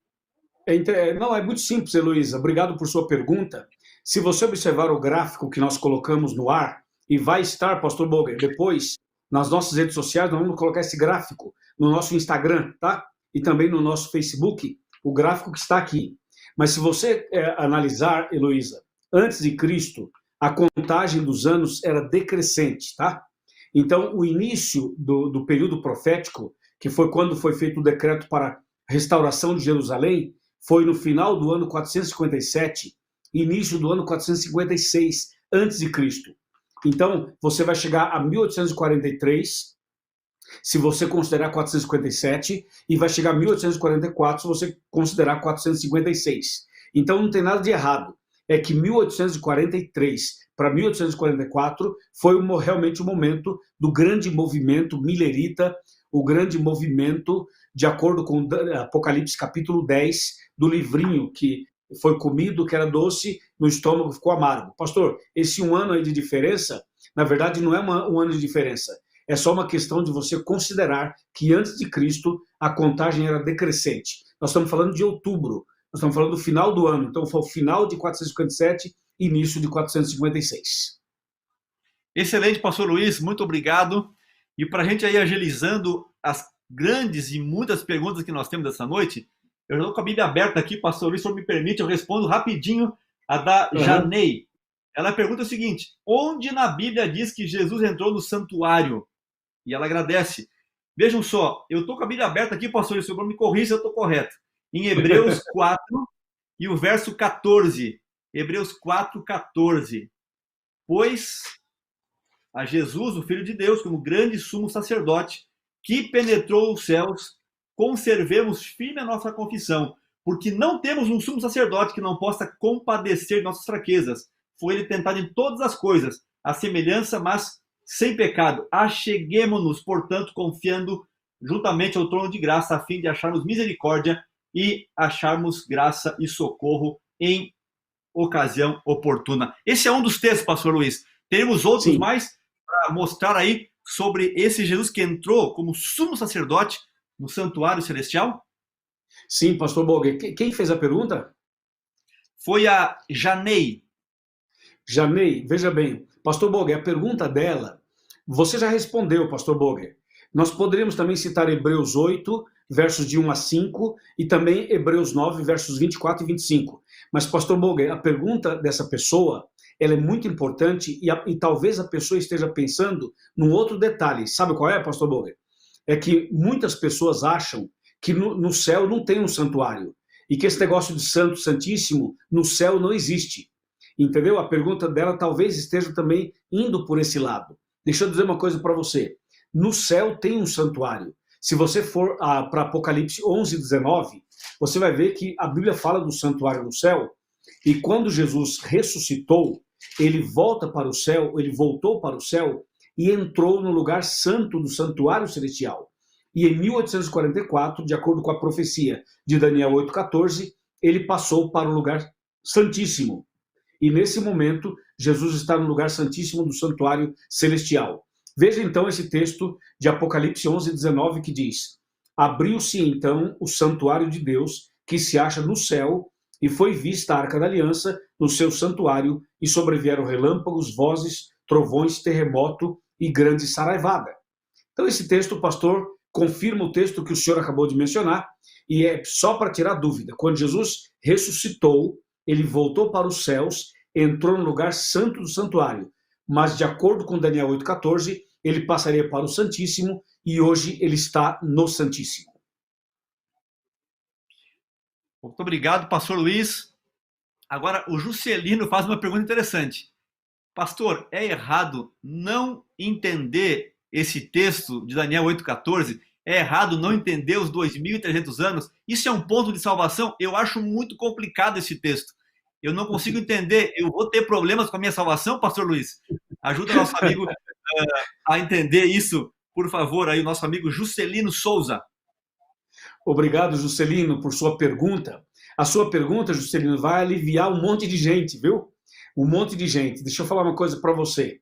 Não, é muito simples, Heloísa. Obrigado por sua pergunta. Se você observar o gráfico que nós colocamos no ar, e vai estar, pastor Boger, depois, nas nossas redes sociais, nós vamos colocar esse gráfico no nosso Instagram, tá? E também no nosso Facebook, o gráfico que está aqui. Mas se você analisar, Heloísa, antes de Cristo, a contagem dos anos era decrescente, tá? Então, o início do período profético, que foi quando foi feito o decreto para a restauração de Jerusalém, foi no final do ano 457, início do ano 456 antes de Cristo. Então, você vai chegar a 1843, se você considerar 457, e vai chegar a 1844, se você considerar 456. Então, não tem nada de errado. É que 1843 para 1844 foi realmente o momento do grande movimento milerita, o grande movimento, de acordo com Apocalipse capítulo 10, do livrinho que foi comido, que era doce, no estômago ficou amargo. Pastor, esse um ano aí de diferença, na verdade não é um ano de diferença, é só uma questão de você considerar que antes de Cristo a contagem era decrescente. Nós estamos falando de outubro, nós estamos falando do final do ano, então foi o final de 457, início de 456. Excelente, pastor Luiz, muito obrigado. E para a gente aí agilizando as grandes e muitas perguntas que nós temos essa noite, eu já estou com a Bíblia aberta aqui, pastor Luiz, se me permite, eu respondo rapidinho a da Janei. Ela pergunta o seguinte: onde na Bíblia diz que Jesus entrou no santuário? E ela agradece. Vejam só, eu estou com a Bíblia aberta aqui, pastor Luiz, se eu me corrija se eu estou correto. Em Hebreus 4 e o verso 14. Hebreus 4, 14. Pois a Jesus, o Filho de Deus, como grande sumo sacerdote, que penetrou os céus, conservemos firme a nossa confissão, porque não temos um sumo sacerdote que não possa compadecer de nossas fraquezas. Foi ele tentado em todas as coisas, a semelhança, mas sem pecado. Acheguemo-nos, portanto, confiando juntamente ao trono de graça, a fim de acharmos misericórdia e acharmos graça e socorro em ocasião oportuna. Esse é um dos textos, pastor Luiz. Teremos outros Sim. mais para mostrar aí sobre esse Jesus que entrou como sumo sacerdote no santuário celestial? Sim, pastor Boger. Quem fez a pergunta? Foi a Janei. Janei, veja bem, pastor Boger, a pergunta dela, você já respondeu, pastor Boger. Nós poderíamos também citar Hebreus 8, versos de 1 a 5, e também Hebreus 9, versos 24 e 25. Mas, pastor Boger, a pergunta dessa pessoa, ela é muito importante e talvez a pessoa esteja pensando num outro detalhe. Sabe qual é, pastor Boger? É que muitas pessoas acham que no céu não tem um santuário e que esse negócio de santo, santíssimo, no céu não existe. Entendeu? A pergunta dela talvez esteja também indo por esse lado. Deixa eu dizer uma coisa para você. No céu tem um santuário. Se você for para Apocalipse 11, 19, você vai ver que a Bíblia fala do santuário no céu, e quando Jesus ressuscitou, ele voltou para o céu e entrou no lugar santo do santuário celestial. E em 1844, de acordo com a profecia de Daniel 8,14, ele passou para o lugar santíssimo. E nesse momento, Jesus está no lugar santíssimo do santuário celestial. Veja então esse texto de Apocalipse 11, 19, que diz: abriu-se então o santuário de Deus, que se acha no céu, e foi vista a Arca da Aliança no seu santuário, e sobrevieram relâmpagos, vozes, trovões, terremoto e grande saraivada. Então esse texto, pastor, confirma o texto que o senhor acabou de mencionar, e é só para tirar dúvida. Quando Jesus ressuscitou, ele voltou para os céus, entrou no lugar santo do santuário, mas de acordo com Daniel 8,14, ele passaria para o Santíssimo, e hoje ele está no Santíssimo. Muito obrigado, pastor Luiz. Agora, o Juscelino faz uma pergunta interessante. Pastor, é errado não entender esse texto de Daniel 8,14? É errado não entender os 2.300 anos? Isso é um ponto de salvação? Eu acho muito complicado esse texto. Eu não consigo entender. Eu vou ter problemas com a minha salvação, pastor Luiz? Ajuda nosso amigo a entender isso, por favor, aí o nosso amigo Juscelino Souza. Obrigado, Juscelino, por sua pergunta. A sua pergunta, Juscelino, vai aliviar um monte de gente, viu? Um monte de gente. Deixa eu falar uma coisa para você.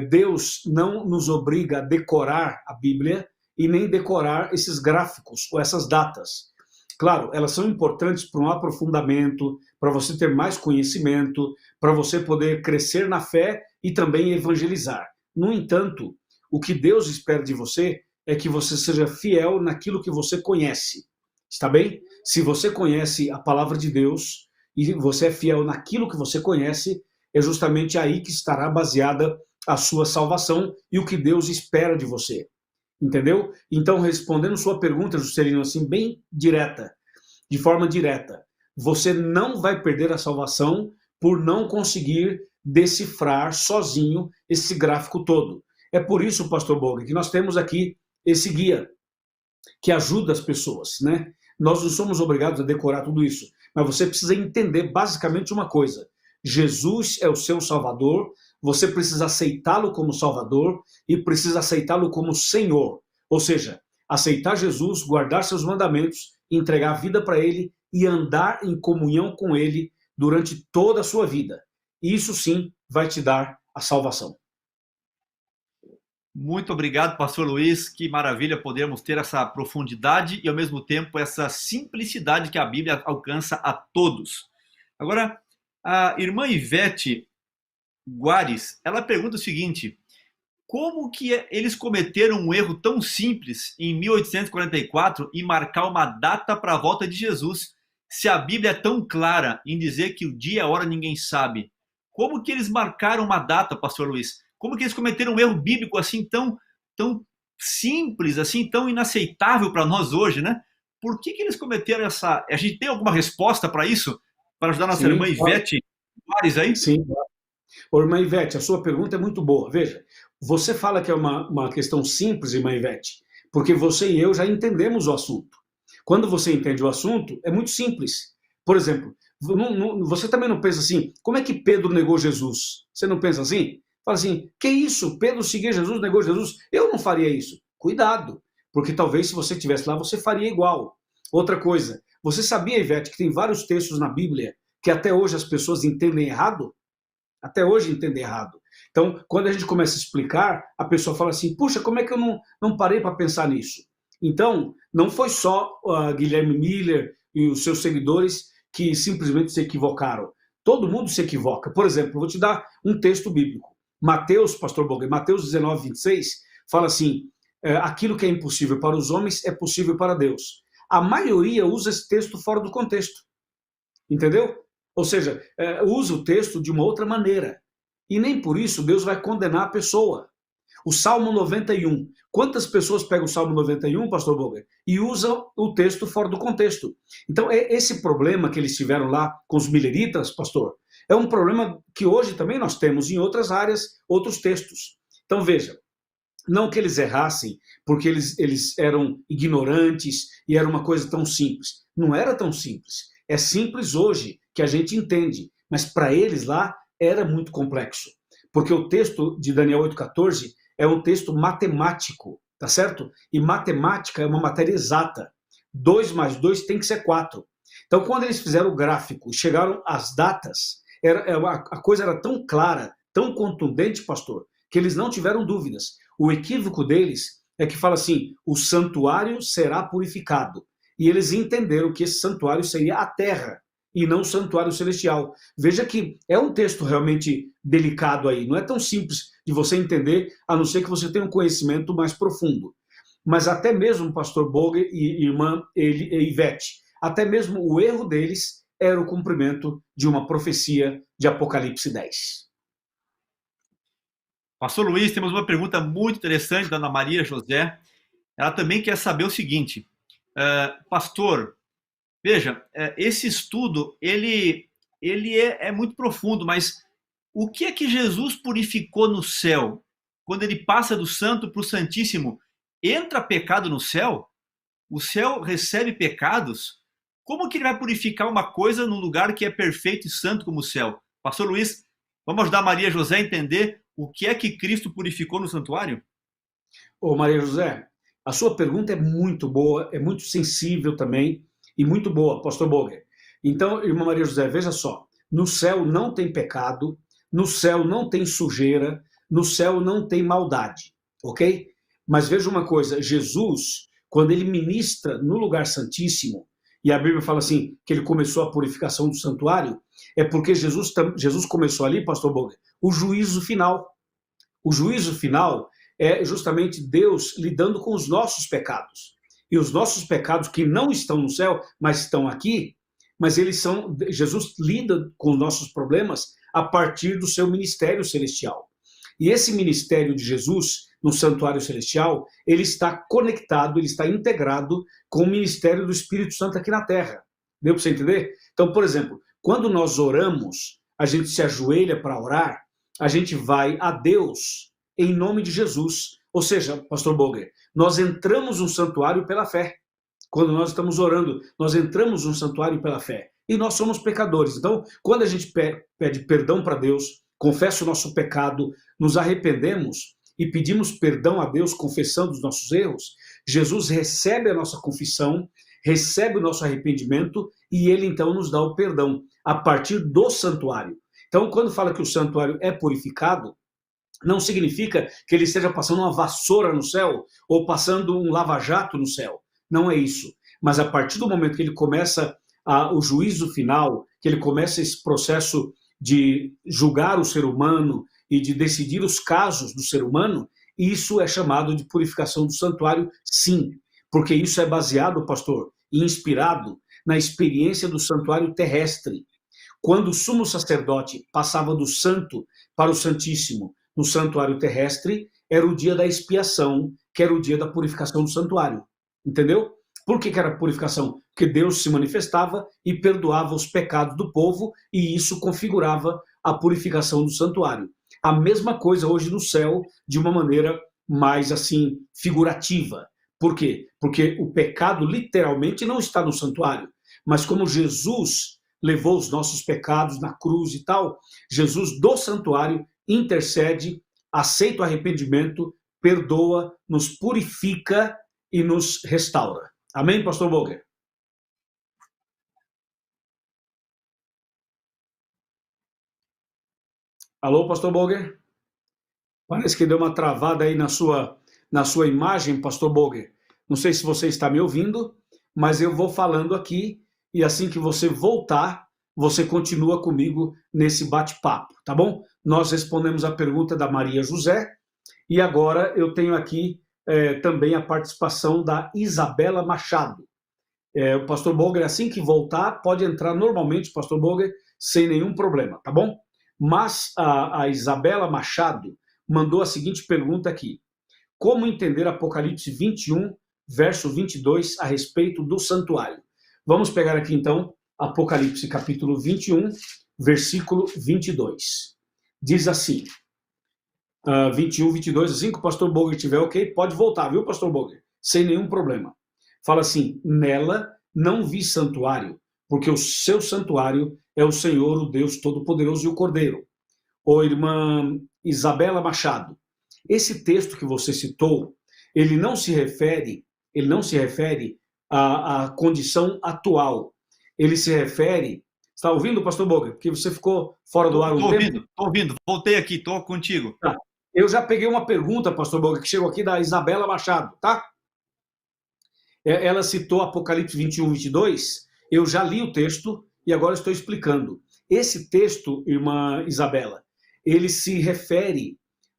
Deus não nos obriga a decorar a Bíblia e nem decorar esses gráficos ou essas datas. Claro, elas são importantes para um aprofundamento, para você ter mais conhecimento, para você poder crescer na fé e também evangelizar. No entanto, o que Deus espera de você é que você seja fiel naquilo que você conhece. Está bem? Se você conhece a palavra de Deus e você é fiel naquilo que você conhece, é justamente aí que estará baseada a sua salvação e o que Deus espera de você. Entendeu? Então, respondendo sua pergunta, Juscelino, assim, bem direta, de forma direta, você não vai perder a salvação por não conseguir decifrar sozinho esse gráfico todo. É por isso, pastor Boga, que nós temos aqui esse guia que ajuda as pessoas, né? Nós não somos obrigados a decorar tudo isso, mas você precisa entender basicamente uma coisa: Jesus é o seu Salvador, você precisa aceitá-lo como Salvador e precisa aceitá-lo como Senhor. Ou seja, aceitar Jesus, guardar seus mandamentos, entregar a vida para Ele e andar em comunhão com Ele durante toda a sua vida. Isso sim vai te dar a salvação. Muito obrigado, pastor Luiz. Que maravilha podermos ter essa profundidade e, ao mesmo tempo, essa simplicidade que a Bíblia alcança a todos. Agora, a irmã Ivete Guares, ela pergunta o seguinte: como que eles cometeram um erro tão simples em 1844 e marcar uma data para a volta de Jesus, se a Bíblia é tão clara em dizer que o dia e a hora ninguém sabe? Como que eles marcaram uma data, pastor Luiz? Como que eles cometeram um erro bíblico assim tão simples, assim tão inaceitável para nós hoje, né? Por que eles cometeram essa... A gente tem alguma resposta para isso? Para ajudar a nossa irmã Ivete Guares aí? Sim. Ô, irmã Ivete, a sua pergunta é muito boa. Veja, você fala que é uma questão simples, irmã Ivete, porque você e eu já entendemos o assunto. Quando você entende o assunto, é muito simples. Por exemplo, você também não pensa assim, como é que Pedro negou Jesus? Você não pensa assim? Fala assim, que isso? Pedro seguia Jesus, negou Jesus? Eu não faria isso. Cuidado, porque talvez se você estivesse lá, você faria igual. Outra coisa, você sabia, Ivete, que tem vários textos na Bíblia que até hoje as pessoas entendem errado? Até hoje entendem errado. Então, quando a gente começa a explicar, a pessoa fala assim, puxa, como é que eu não parei para pensar nisso? Então, não foi só Guilherme Miller e os seus seguidores que simplesmente se equivocaram. Todo mundo se equivoca. Por exemplo, eu vou te dar um texto bíblico. Mateus, pastor Boga, Mateus 19, 26, fala assim, aquilo que é impossível para os homens é possível para Deus. A maioria usa esse texto fora do contexto. Entendeu? Ou seja, usa o texto de uma outra maneira. E nem por isso Deus vai condenar a pessoa. O Salmo 91. Quantas pessoas pegam o Salmo 91, pastor Boga, e usam o texto fora do contexto? Então, esse problema que eles tiveram lá com os mileritas, pastor, é um problema que hoje também nós temos em outras áreas, outros textos. Então, veja, não que eles errassem porque eles eram ignorantes e era uma coisa tão simples. Não era tão simples. É simples hoje, que a gente entende, mas para eles lá era muito complexo. Porque o texto de Daniel 8,14 é um texto matemático, tá certo? E matemática é uma matéria exata. 2 mais 2 tem que ser 4. Então, quando eles fizeram o gráfico, chegaram às datas, a coisa era tão clara, tão contundente, pastor, que eles não tiveram dúvidas. O equívoco deles é que fala assim, o santuário será purificado. E eles entenderam que esse santuário seria a terra, e não o santuário celestial. Veja que é um texto realmente delicado aí, não é tão simples de você entender, a não ser que você tenha um conhecimento mais profundo. Mas até mesmo, pastor Boger e irmã Ivete, até mesmo o erro deles era o cumprimento de uma profecia de Apocalipse 10. Pastor Luiz, temos uma pergunta muito interessante da Ana Maria José. Ela também quer saber o seguinte, pastor, veja, esse estudo, ele é muito profundo, mas o que é que Jesus purificou no céu? quando ele passa do santo para o santíssimo, entra pecado no céu? O céu recebe pecados? Como que ele vai purificar uma coisa num lugar que é perfeito e santo como o céu? Pastor Luiz, vamos ajudar Maria José a entender o que é que Cristo purificou no santuário? Ô Maria José, a sua pergunta é muito boa, é muito sensível também e muito boa, pastor Boger. Então, irmã Maria José, veja só, no céu não tem pecado, no céu não tem sujeira, no céu não tem maldade, ok? Mas veja uma coisa, Jesus, quando ele ministra no lugar santíssimo, e a Bíblia fala assim, que ele começou a purificação do santuário, é porque Jesus começou ali, pastor Boger, o juízo final. O juízo final é justamente Deus lidando com os nossos pecados. E os nossos pecados que não estão no céu, mas estão aqui, mas eles são, Jesus lida com os nossos problemas a partir do seu ministério celestial. E esse ministério de Jesus no santuário celestial, ele está conectado, ele está integrado com o ministério do Espírito Santo aqui na terra. Deu para você entender? Então, por exemplo, quando nós oramos, a gente se ajoelha para orar, a gente vai a Deus em nome de Jesus. Ou seja, pastor Boger, nós entramos no santuário pela fé. Quando nós estamos orando, nós entramos no santuário pela fé. E nós somos pecadores. Então, quando a gente pede perdão para Deus, confessa o nosso pecado, nos arrependemos e pedimos perdão a Deus, confessando os nossos erros, Jesus recebe a nossa confissão, recebe o nosso arrependimento e ele então nos dá o perdão a partir do santuário. Então, quando fala que o santuário é purificado, não significa que ele esteja passando uma vassoura no céu ou passando um lava-jato no céu. Não é isso. Mas a partir do momento que ele começa o juízo final, que ele começa esse processo de julgar o ser humano e de decidir os casos do ser humano, isso é chamado de purificação do santuário, sim. Porque isso é baseado, pastor, e inspirado na experiência do santuário terrestre. Quando o sumo sacerdote passava do santo para o santíssimo no santuário terrestre, era o dia da expiação, que era o dia da purificação do santuário. Entendeu? Por que era purificação? Porque Deus se manifestava e perdoava os pecados do povo, e isso configurava a purificação do santuário. A mesma coisa hoje no céu, de uma maneira mais assim, figurativa. Por quê? Porque o pecado literalmente não está no santuário, mas como Jesus levou os nossos pecados na cruz e tal, Jesus do santuário intercede, aceita o arrependimento, perdoa, nos purifica e nos restaura. Amém, pastor Boger? Alô, pastor Boger? Parece que deu uma travada aí na sua imagem, pastor Boger. Não sei se você está me ouvindo, mas eu vou falando aqui e assim que você voltar, você continua comigo nesse bate-papo, tá bom? Nós respondemos a pergunta da Maria José e agora eu tenho aqui também a participação da Isabela Machado. O pastor Boger, assim que voltar, pode entrar normalmente, pastor Boger, sem nenhum problema, tá bom? Mas a Isabela Machado mandou a seguinte pergunta aqui. Como entender Apocalipse 21, verso 22, a respeito do santuário? Vamos pegar aqui, então, Apocalipse capítulo 21, versículo 22. Diz assim, 21, 22, assim que o pastor Boger tiver ok, pode voltar, viu, pastor Boger? Sem nenhum problema. Fala assim, nela não vi santuário, porque o seu santuário é o Senhor, o Deus Todo-Poderoso e o Cordeiro. Ô, irmã Isabela Machado, esse texto que você citou, ele não se refere à condição atual. Ele se refere... Está ouvindo, pastor Boger? Porque você ficou fora do ar um tempo. Estou ouvindo. Voltei aqui, estou contigo. Tá. Eu já peguei uma pergunta, pastor Boger, que chegou aqui da Isabela Machado, tá? Ela citou Apocalipse 21, 22. Eu já li o texto e agora estou explicando. Esse texto, irmã Isabela, ele se refere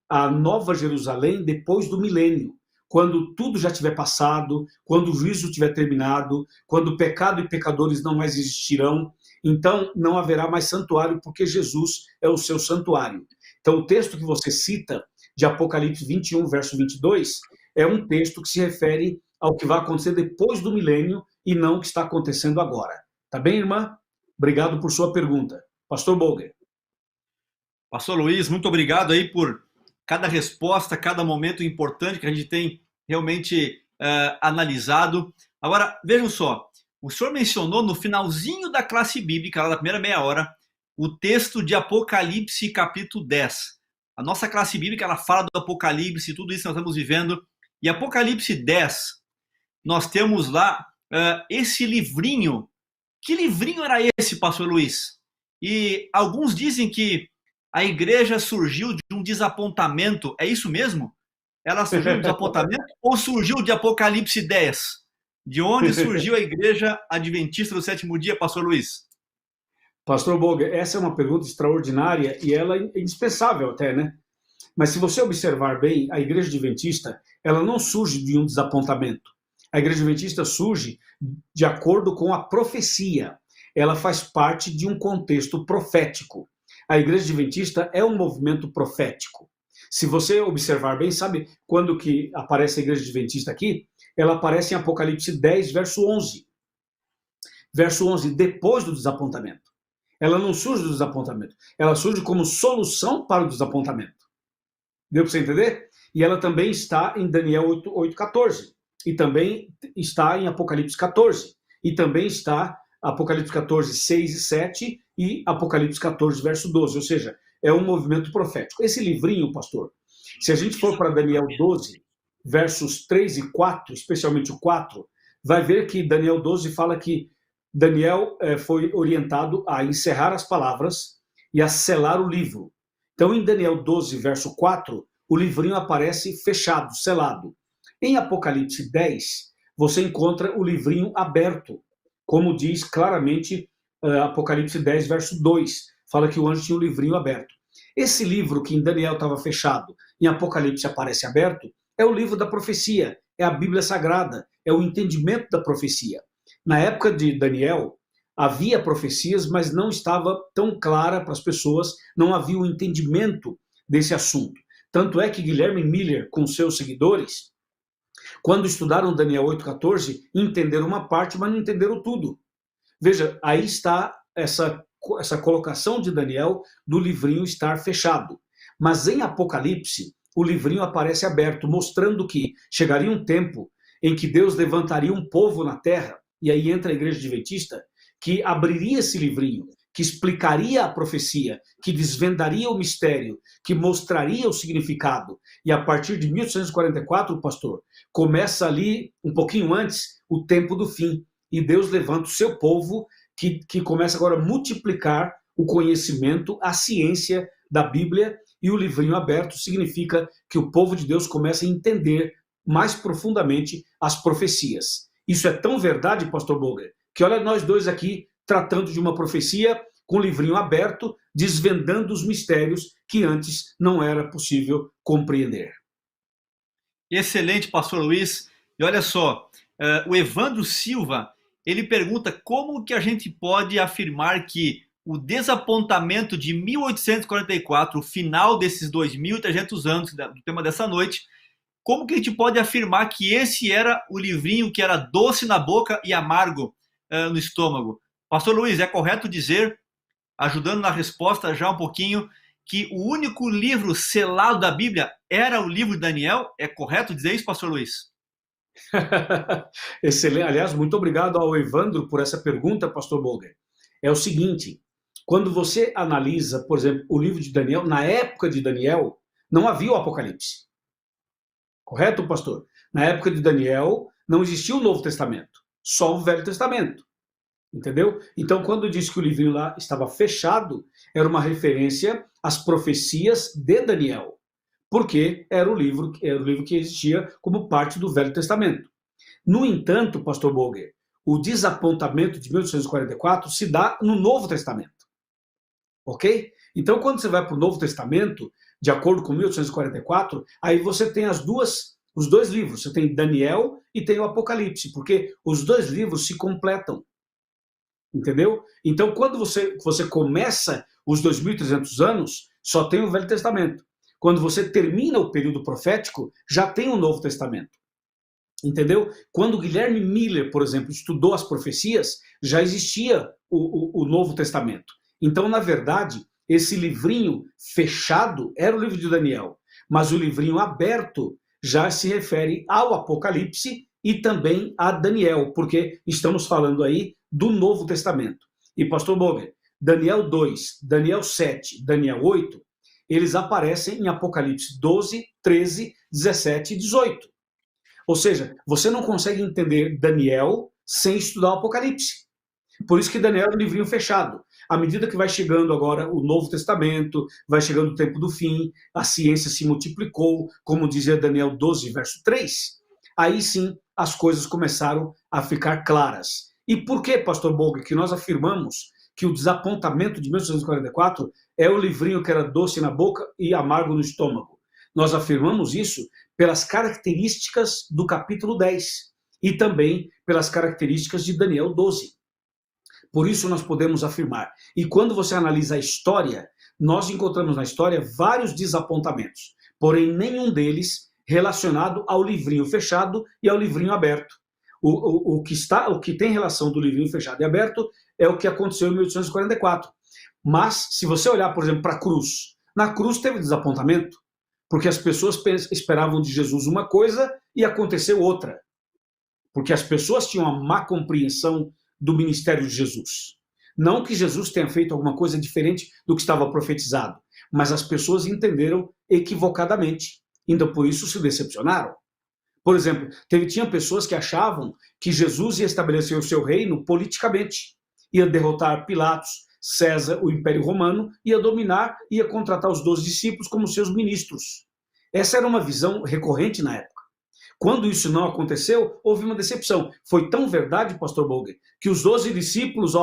à Nova Jerusalém depois do milênio, quando tudo já tiver passado, quando o juízo tiver terminado, quando o pecado e pecadores não mais existirão, então não haverá mais santuário, porque Jesus é o seu santuário. Então o texto que você cita, de Apocalipse 21, verso 22, é um texto que se refere ao que vai acontecer depois do milênio e não o que está acontecendo agora. Tá bem, irmã? Obrigado por sua pergunta. Pastor Boger. Pastor Luiz, muito obrigado aí por cada resposta, cada momento importante que a gente tem realmente analisado. Agora, vejam só, o senhor mencionou no finalzinho da classe bíblica, lá da primeira meia hora, o texto de Apocalipse, capítulo 10. A nossa classe bíblica, ela fala do Apocalipse, tudo isso que nós estamos vivendo. E Apocalipse 10, nós temos lá esse livrinho. Que livrinho era esse, pastor Luiz? E alguns dizem que a igreja surgiu de um desapontamento. É isso mesmo? Ela surgiu de um desapontamento ou surgiu de Apocalipse 10? De onde surgiu a igreja adventista do sétimo dia, pastor Luiz? Pastor Boger, essa é uma pergunta extraordinária e ela é indispensável até, né? Mas se você observar bem, a igreja adventista, ela não surge de um desapontamento. A igreja adventista surge de acordo com a profecia. Ela faz parte de um contexto profético. A igreja adventista é um movimento profético. Se você observar bem, sabe quando que aparece a igreja adventista aqui? Ela aparece em Apocalipse 10, verso 11. Verso 11, depois do desapontamento. Ela não surge do desapontamento. Ela surge como solução para o desapontamento. Deu para você entender? E ela também está em Daniel 8:14. E também está em Apocalipse 14. E também está Apocalipse 14, 6 e 7 e Apocalipse 14, verso 12. Ou seja, é um movimento profético. Esse livrinho, pastor, se a gente for para Daniel 12, versos 3 e 4, especialmente o 4, vai ver que Daniel 12 fala que Daniel foi orientado a encerrar as palavras e a selar o livro. Então, em Daniel 12, verso 4, o livrinho aparece fechado, selado. Em Apocalipse 10, você encontra o livrinho aberto, como diz claramente Apocalipse 10, verso 2. Fala que o anjo tinha o livrinho aberto. Esse livro que em Daniel estava fechado, em Apocalipse aparece aberto, é o livro da profecia, é a Bíblia Sagrada, é o entendimento da profecia. Na época de Daniel, havia profecias, mas não estava tão clara para as pessoas, não havia o entendimento desse assunto. Tanto é que Guilherme Miller, com seus seguidores, quando estudaram Daniel 8,14, entenderam uma parte, mas não entenderam tudo. Veja, aí está essa colocação de Daniel do livrinho estar fechado. Mas em Apocalipse, o livrinho aparece aberto, mostrando que chegaria um tempo em que Deus levantaria um povo na terra, e aí entra a igreja adventista, que abriria esse livrinho, que explicaria a profecia, que desvendaria o mistério, que mostraria o significado. E a partir de 1844, pastor, começa ali, um pouquinho antes, o tempo do fim. E Deus levanta o seu povo, que começa agora a multiplicar o conhecimento, a ciência da Bíblia, e o livrinho aberto significa que o povo de Deus começa a entender mais profundamente as profecias. Isso é tão verdade, pastor Boger, que olha nós dois aqui tratando de uma profecia com o livrinho aberto, desvendando os mistérios que antes não era possível compreender. Excelente, pastor Luiz. E olha só, o Evandro Silva, ele pergunta como que a gente pode afirmar que o desapontamento de 1844, o final desses 2.300 anos do tema dessa noite, como que a gente pode afirmar que esse era o livrinho que era doce na boca e amargo no estômago? Pastor Luiz, é correto dizer, ajudando na resposta já um pouquinho, que o único livro selado da Bíblia era o livro de Daniel? É correto dizer isso, pastor Luiz? Excelente. Aliás, muito obrigado ao Evandro por essa pergunta, pastor Boger. É o seguinte, quando você analisa, por exemplo, o livro de Daniel, na época de Daniel, não havia o Apocalipse. Correto, pastor? Na época de Daniel, não existia o Novo Testamento, só o Velho Testamento. Entendeu? Então, quando diz que o livrinho lá estava fechado, era uma referência às profecias de Daniel, porque era o livro que existia como parte do Velho Testamento. No entanto, pastor Boger, o desapontamento de 1844 se dá no Novo Testamento. Ok? Então, quando você vai para o Novo Testamento, de acordo com 1844, aí você tem os dois livros. Você tem Daniel e tem o Apocalipse, porque os dois livros se completam. Entendeu? Então, quando você começa os 2.300 anos, só tem o Velho Testamento. Quando você termina o período profético, já tem o Novo Testamento. Entendeu? Quando Guilherme Miller, por exemplo, estudou as profecias, já existia o Novo Testamento. Então, na verdade, esse livrinho fechado era o livro de Daniel. mas o livrinho aberto já se refere ao Apocalipse e também a Daniel, porque estamos falando aí do Novo Testamento. E, pastor Boger, Daniel 2, Daniel 7, Daniel 8, eles aparecem em Apocalipse 12, 13, 17 e 18. Ou seja, você não consegue entender Daniel sem estudar o Apocalipse. Por isso que Daniel é um livrinho fechado. À medida que vai chegando agora o Novo Testamento, vai chegando o tempo do fim, a ciência se multiplicou, como dizia Daniel 12, verso 3, aí sim as coisas começaram a ficar claras. E por que, pastor Boger, que nós afirmamos que o Desapontamento de 1844 é o livrinho que era doce na boca e amargo no estômago? Nós afirmamos isso pelas características do capítulo 10 e também pelas características de Daniel 12. Por isso nós podemos afirmar. E quando você analisa a história, nós encontramos na história vários desapontamentos, porém nenhum deles relacionado ao livrinho fechado e ao livrinho aberto. O que tem relação do livrinho fechado e aberto é o que aconteceu em 1844. Mas, se você olhar, por exemplo, para a cruz, na cruz teve desapontamento, porque as pessoas esperavam de Jesus uma coisa e aconteceu outra. Porque as pessoas tinham uma má compreensão do ministério de Jesus. Não que Jesus tenha feito alguma coisa diferente do que estava profetizado, mas as pessoas entenderam equivocadamente. Então, por isso, se decepcionaram. Por exemplo, tinha pessoas que achavam que Jesus ia estabelecer o seu reino politicamente. Ia derrotar Pilatos, César, o Império Romano, ia dominar, ia contratar os 12 discípulos como seus ministros. Essa era uma visão recorrente na época. Quando isso não aconteceu, houve uma decepção. Foi tão verdade, pastor Boger, que os 12 discípulos,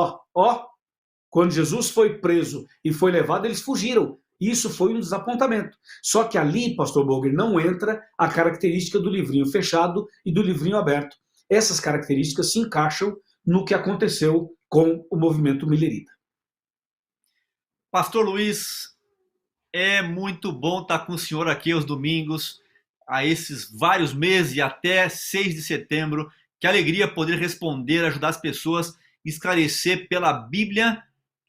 quando Jesus foi preso e foi levado, eles fugiram. Isso foi um desapontamento. Só que ali, pastor Boger, não entra a característica do livrinho fechado e do livrinho aberto. Essas características se encaixam no que aconteceu com o movimento millerita. Pastor Luiz, é muito bom estar com o senhor aqui aos domingos, a esses vários meses e até 6 de setembro. Que alegria poder responder, ajudar as pessoas, esclarecer pela Bíblia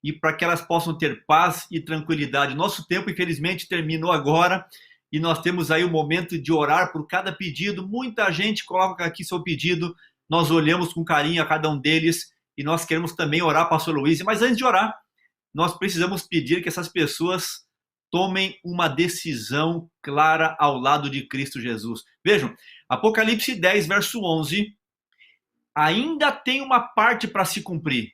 e para que elas possam ter paz e tranquilidade. Nosso tempo, infelizmente, terminou agora e nós temos aí o momento de orar por cada pedido. Muita gente coloca aqui seu pedido, nós olhamos com carinho a cada um deles e nós queremos também orar, pastor Luiz. Mas antes de orar, nós precisamos pedir que essas pessoas tomem uma decisão clara ao lado de Cristo Jesus. Vejam, Apocalipse 10, verso 11, ainda tem uma parte para se cumprir.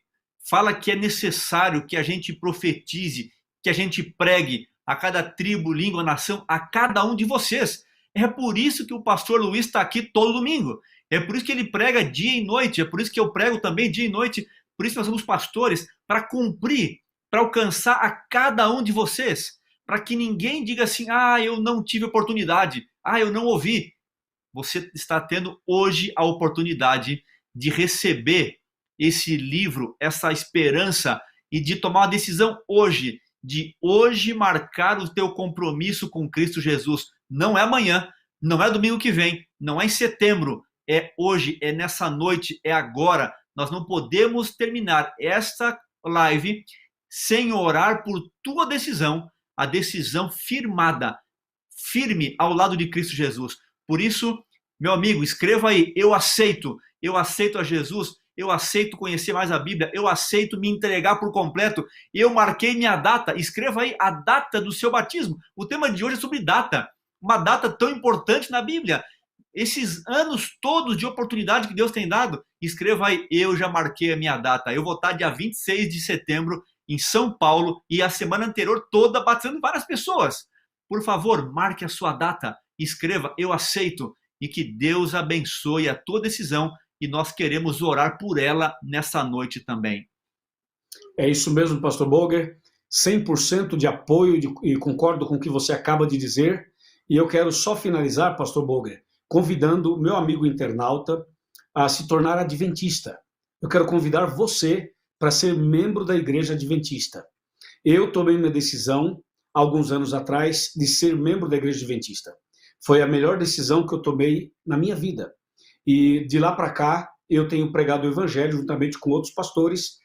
Fala que é necessário que a gente profetize, que a gente pregue a cada tribo, língua, nação, a cada um de vocês. É por isso que o pastor Luiz está aqui todo domingo. É por isso que ele prega dia e noite. É por isso que eu prego também dia e noite. Por isso que nós somos pastores, para cumprir, para alcançar a cada um de vocês. Para que ninguém diga assim, eu não tive oportunidade, eu não ouvi. Você está tendo hoje a oportunidade de receber esse livro, essa esperança, e de tomar uma decisão hoje, de hoje marcar o teu compromisso com Cristo Jesus. Não é amanhã, não é domingo que vem, não é em setembro, é hoje, é nessa noite, é agora. Nós não podemos terminar esta live sem orar por tua decisão, a decisão firmada, firme ao lado de Cristo Jesus. Por isso, meu amigo, escreva aí, eu aceito a Jesus, eu aceito conhecer mais a Bíblia, eu aceito me entregar por completo, eu marquei minha data. Escreva aí a data do seu batismo. O tema de hoje é sobre data, uma data tão importante na Bíblia. Esses anos todos de oportunidade que Deus tem dado, escreva aí, eu já marquei a minha data, eu vou estar dia 26 de setembro em São Paulo e a semana anterior toda batizando várias pessoas. Por favor, marque a sua data, escreva, eu aceito, e que Deus abençoe a tua decisão e nós queremos orar por ela nessa noite também. É isso mesmo, pastor Boger, 100% de apoio e concordo com o que você acaba de dizer. E eu quero só finalizar, pastor Boger, convidando o meu amigo internauta a se tornar adventista. Eu quero convidar você para ser membro da Igreja Adventista. Eu tomei minha decisão, alguns anos atrás, de ser membro da Igreja Adventista. Foi a melhor decisão que eu tomei na minha vida. E de lá para cá, eu tenho pregado o Evangelho juntamente com outros pastores,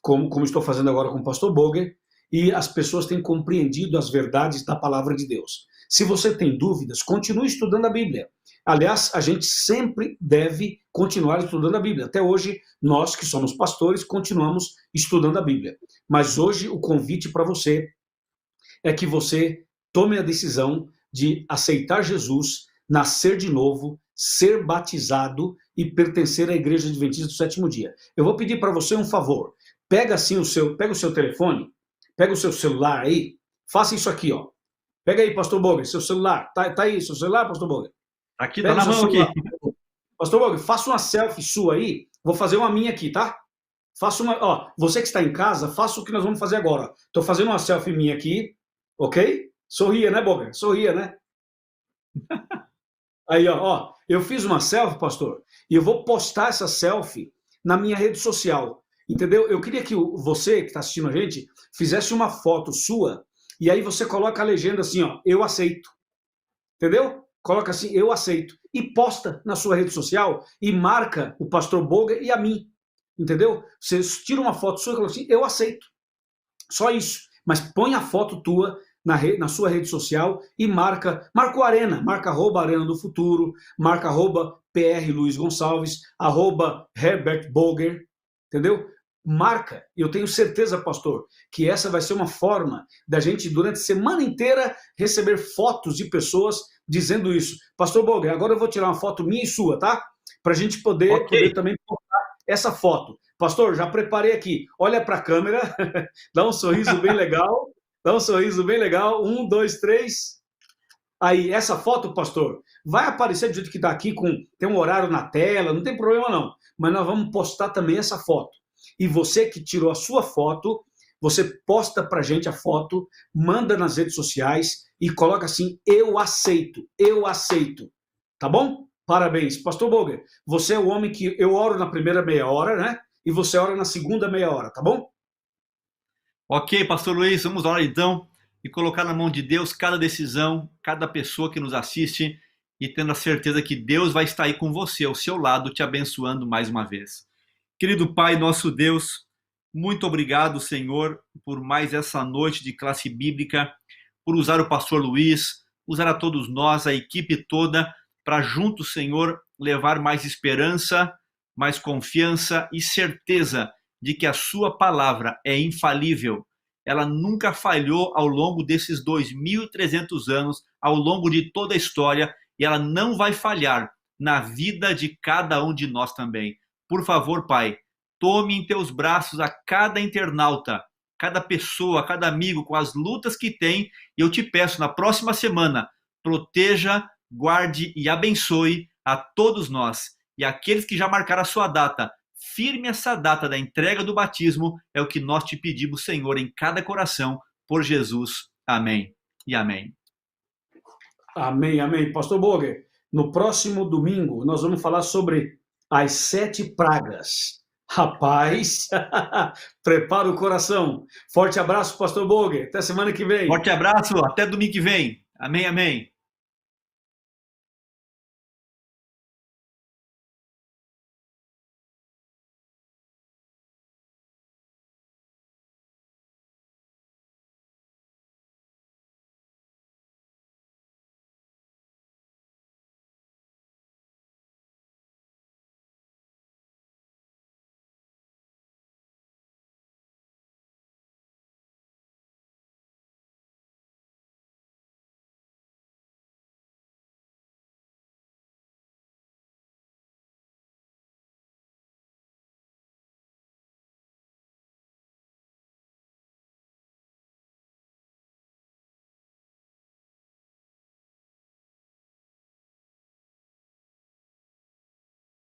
como estou fazendo agora com o pastor Boger, e as pessoas têm compreendido as verdades da palavra de Deus. Se você tem dúvidas, continue estudando a Bíblia. Aliás, a gente sempre deve continuar estudando a Bíblia. Até hoje, nós que somos pastores, continuamos estudando a Bíblia. Mas hoje o convite para você é que você tome a decisão de aceitar Jesus, nascer de novo, ser batizado e pertencer à Igreja Adventista do Sétimo Dia. Eu vou pedir para você um favor. Pega o seu telefone, pega o seu celular aí, faça isso aqui, ó. Pega aí, pastor Boger, seu celular. Tá aí, seu celular, pastor Boger? Aqui, tá na mão aqui. Pastor Boger, faça uma selfie sua aí. Vou fazer uma minha aqui, tá? Faça uma, ó, você que está em casa, faça o que nós vamos fazer agora. Tô fazendo uma selfie minha aqui, ok? Sorria, né, Boger? Sorria, né? Aí, ó, eu fiz uma selfie, pastor, e eu vou postar essa selfie na minha rede social, entendeu? Eu queria que você que está assistindo a gente fizesse uma foto sua e aí você coloca a legenda assim, ó, eu aceito, entendeu? Coloca assim, eu aceito, e posta na sua rede social e marca o pastor Boger e a mim, entendeu? Você tira uma foto sua e coloca assim, eu aceito, só isso, mas põe a foto tua na sua rede social e marca o Arena, marca @Arena do Futuro, marca @PR Luiz Gonçalves, @Herbert Boger, entendeu? Marca, eu tenho certeza, pastor, que essa vai ser uma forma da gente, durante a semana inteira, receber fotos de pessoas dizendo isso. Pastor Boger, agora eu vou tirar uma foto minha e sua, tá? Para a gente poder também postar essa foto. Pastor, já preparei aqui. Olha para a câmera, dá um sorriso bem legal. Dá um sorriso bem legal. 1, 2, 3. Aí, essa foto, pastor, vai aparecer do jeito que está aqui, tem um horário na tela, não tem problema não. Mas nós vamos postar também essa foto. E você que tirou a sua foto, você posta pra gente a foto, manda nas redes sociais e coloca assim, eu aceito, eu aceito. Tá bom? Parabéns. Pastor Boger, você é o homem que eu oro na primeira meia hora, né? E você ora na segunda meia hora, tá bom? Ok, pastor Luiz, vamos orar então e colocar na mão de Deus cada decisão, cada pessoa que nos assiste e tendo a certeza que Deus vai estar aí com você, ao seu lado, te abençoando mais uma vez. Querido Pai, nosso Deus, muito obrigado, Senhor, por mais essa noite de classe bíblica, por usar o pastor Luiz, usar a todos nós, a equipe toda, para juntos, Senhor, levar mais esperança, mais confiança e certeza de que a sua palavra é infalível. Ela nunca falhou ao longo desses 2.300 anos, ao longo de toda a história, e ela não vai falhar na vida de cada um de nós também. Por favor, Pai, tome em teus braços a cada internauta, cada pessoa, cada amigo com as lutas que tem, e eu te peço, na próxima semana, proteja, guarde e abençoe a todos nós. E aqueles que já marcaram a sua data, firme essa data da entrega do batismo, é o que nós te pedimos, Senhor, em cada coração, por Jesus. Amém e amém. Amém, amém. Pastor Boger, no próximo domingo nós vamos falar sobre as 7 pragas. Rapaz, prepara o coração. Forte abraço, pastor Boger. Até semana que vem. Forte abraço, até domingo que vem. Amém, amém.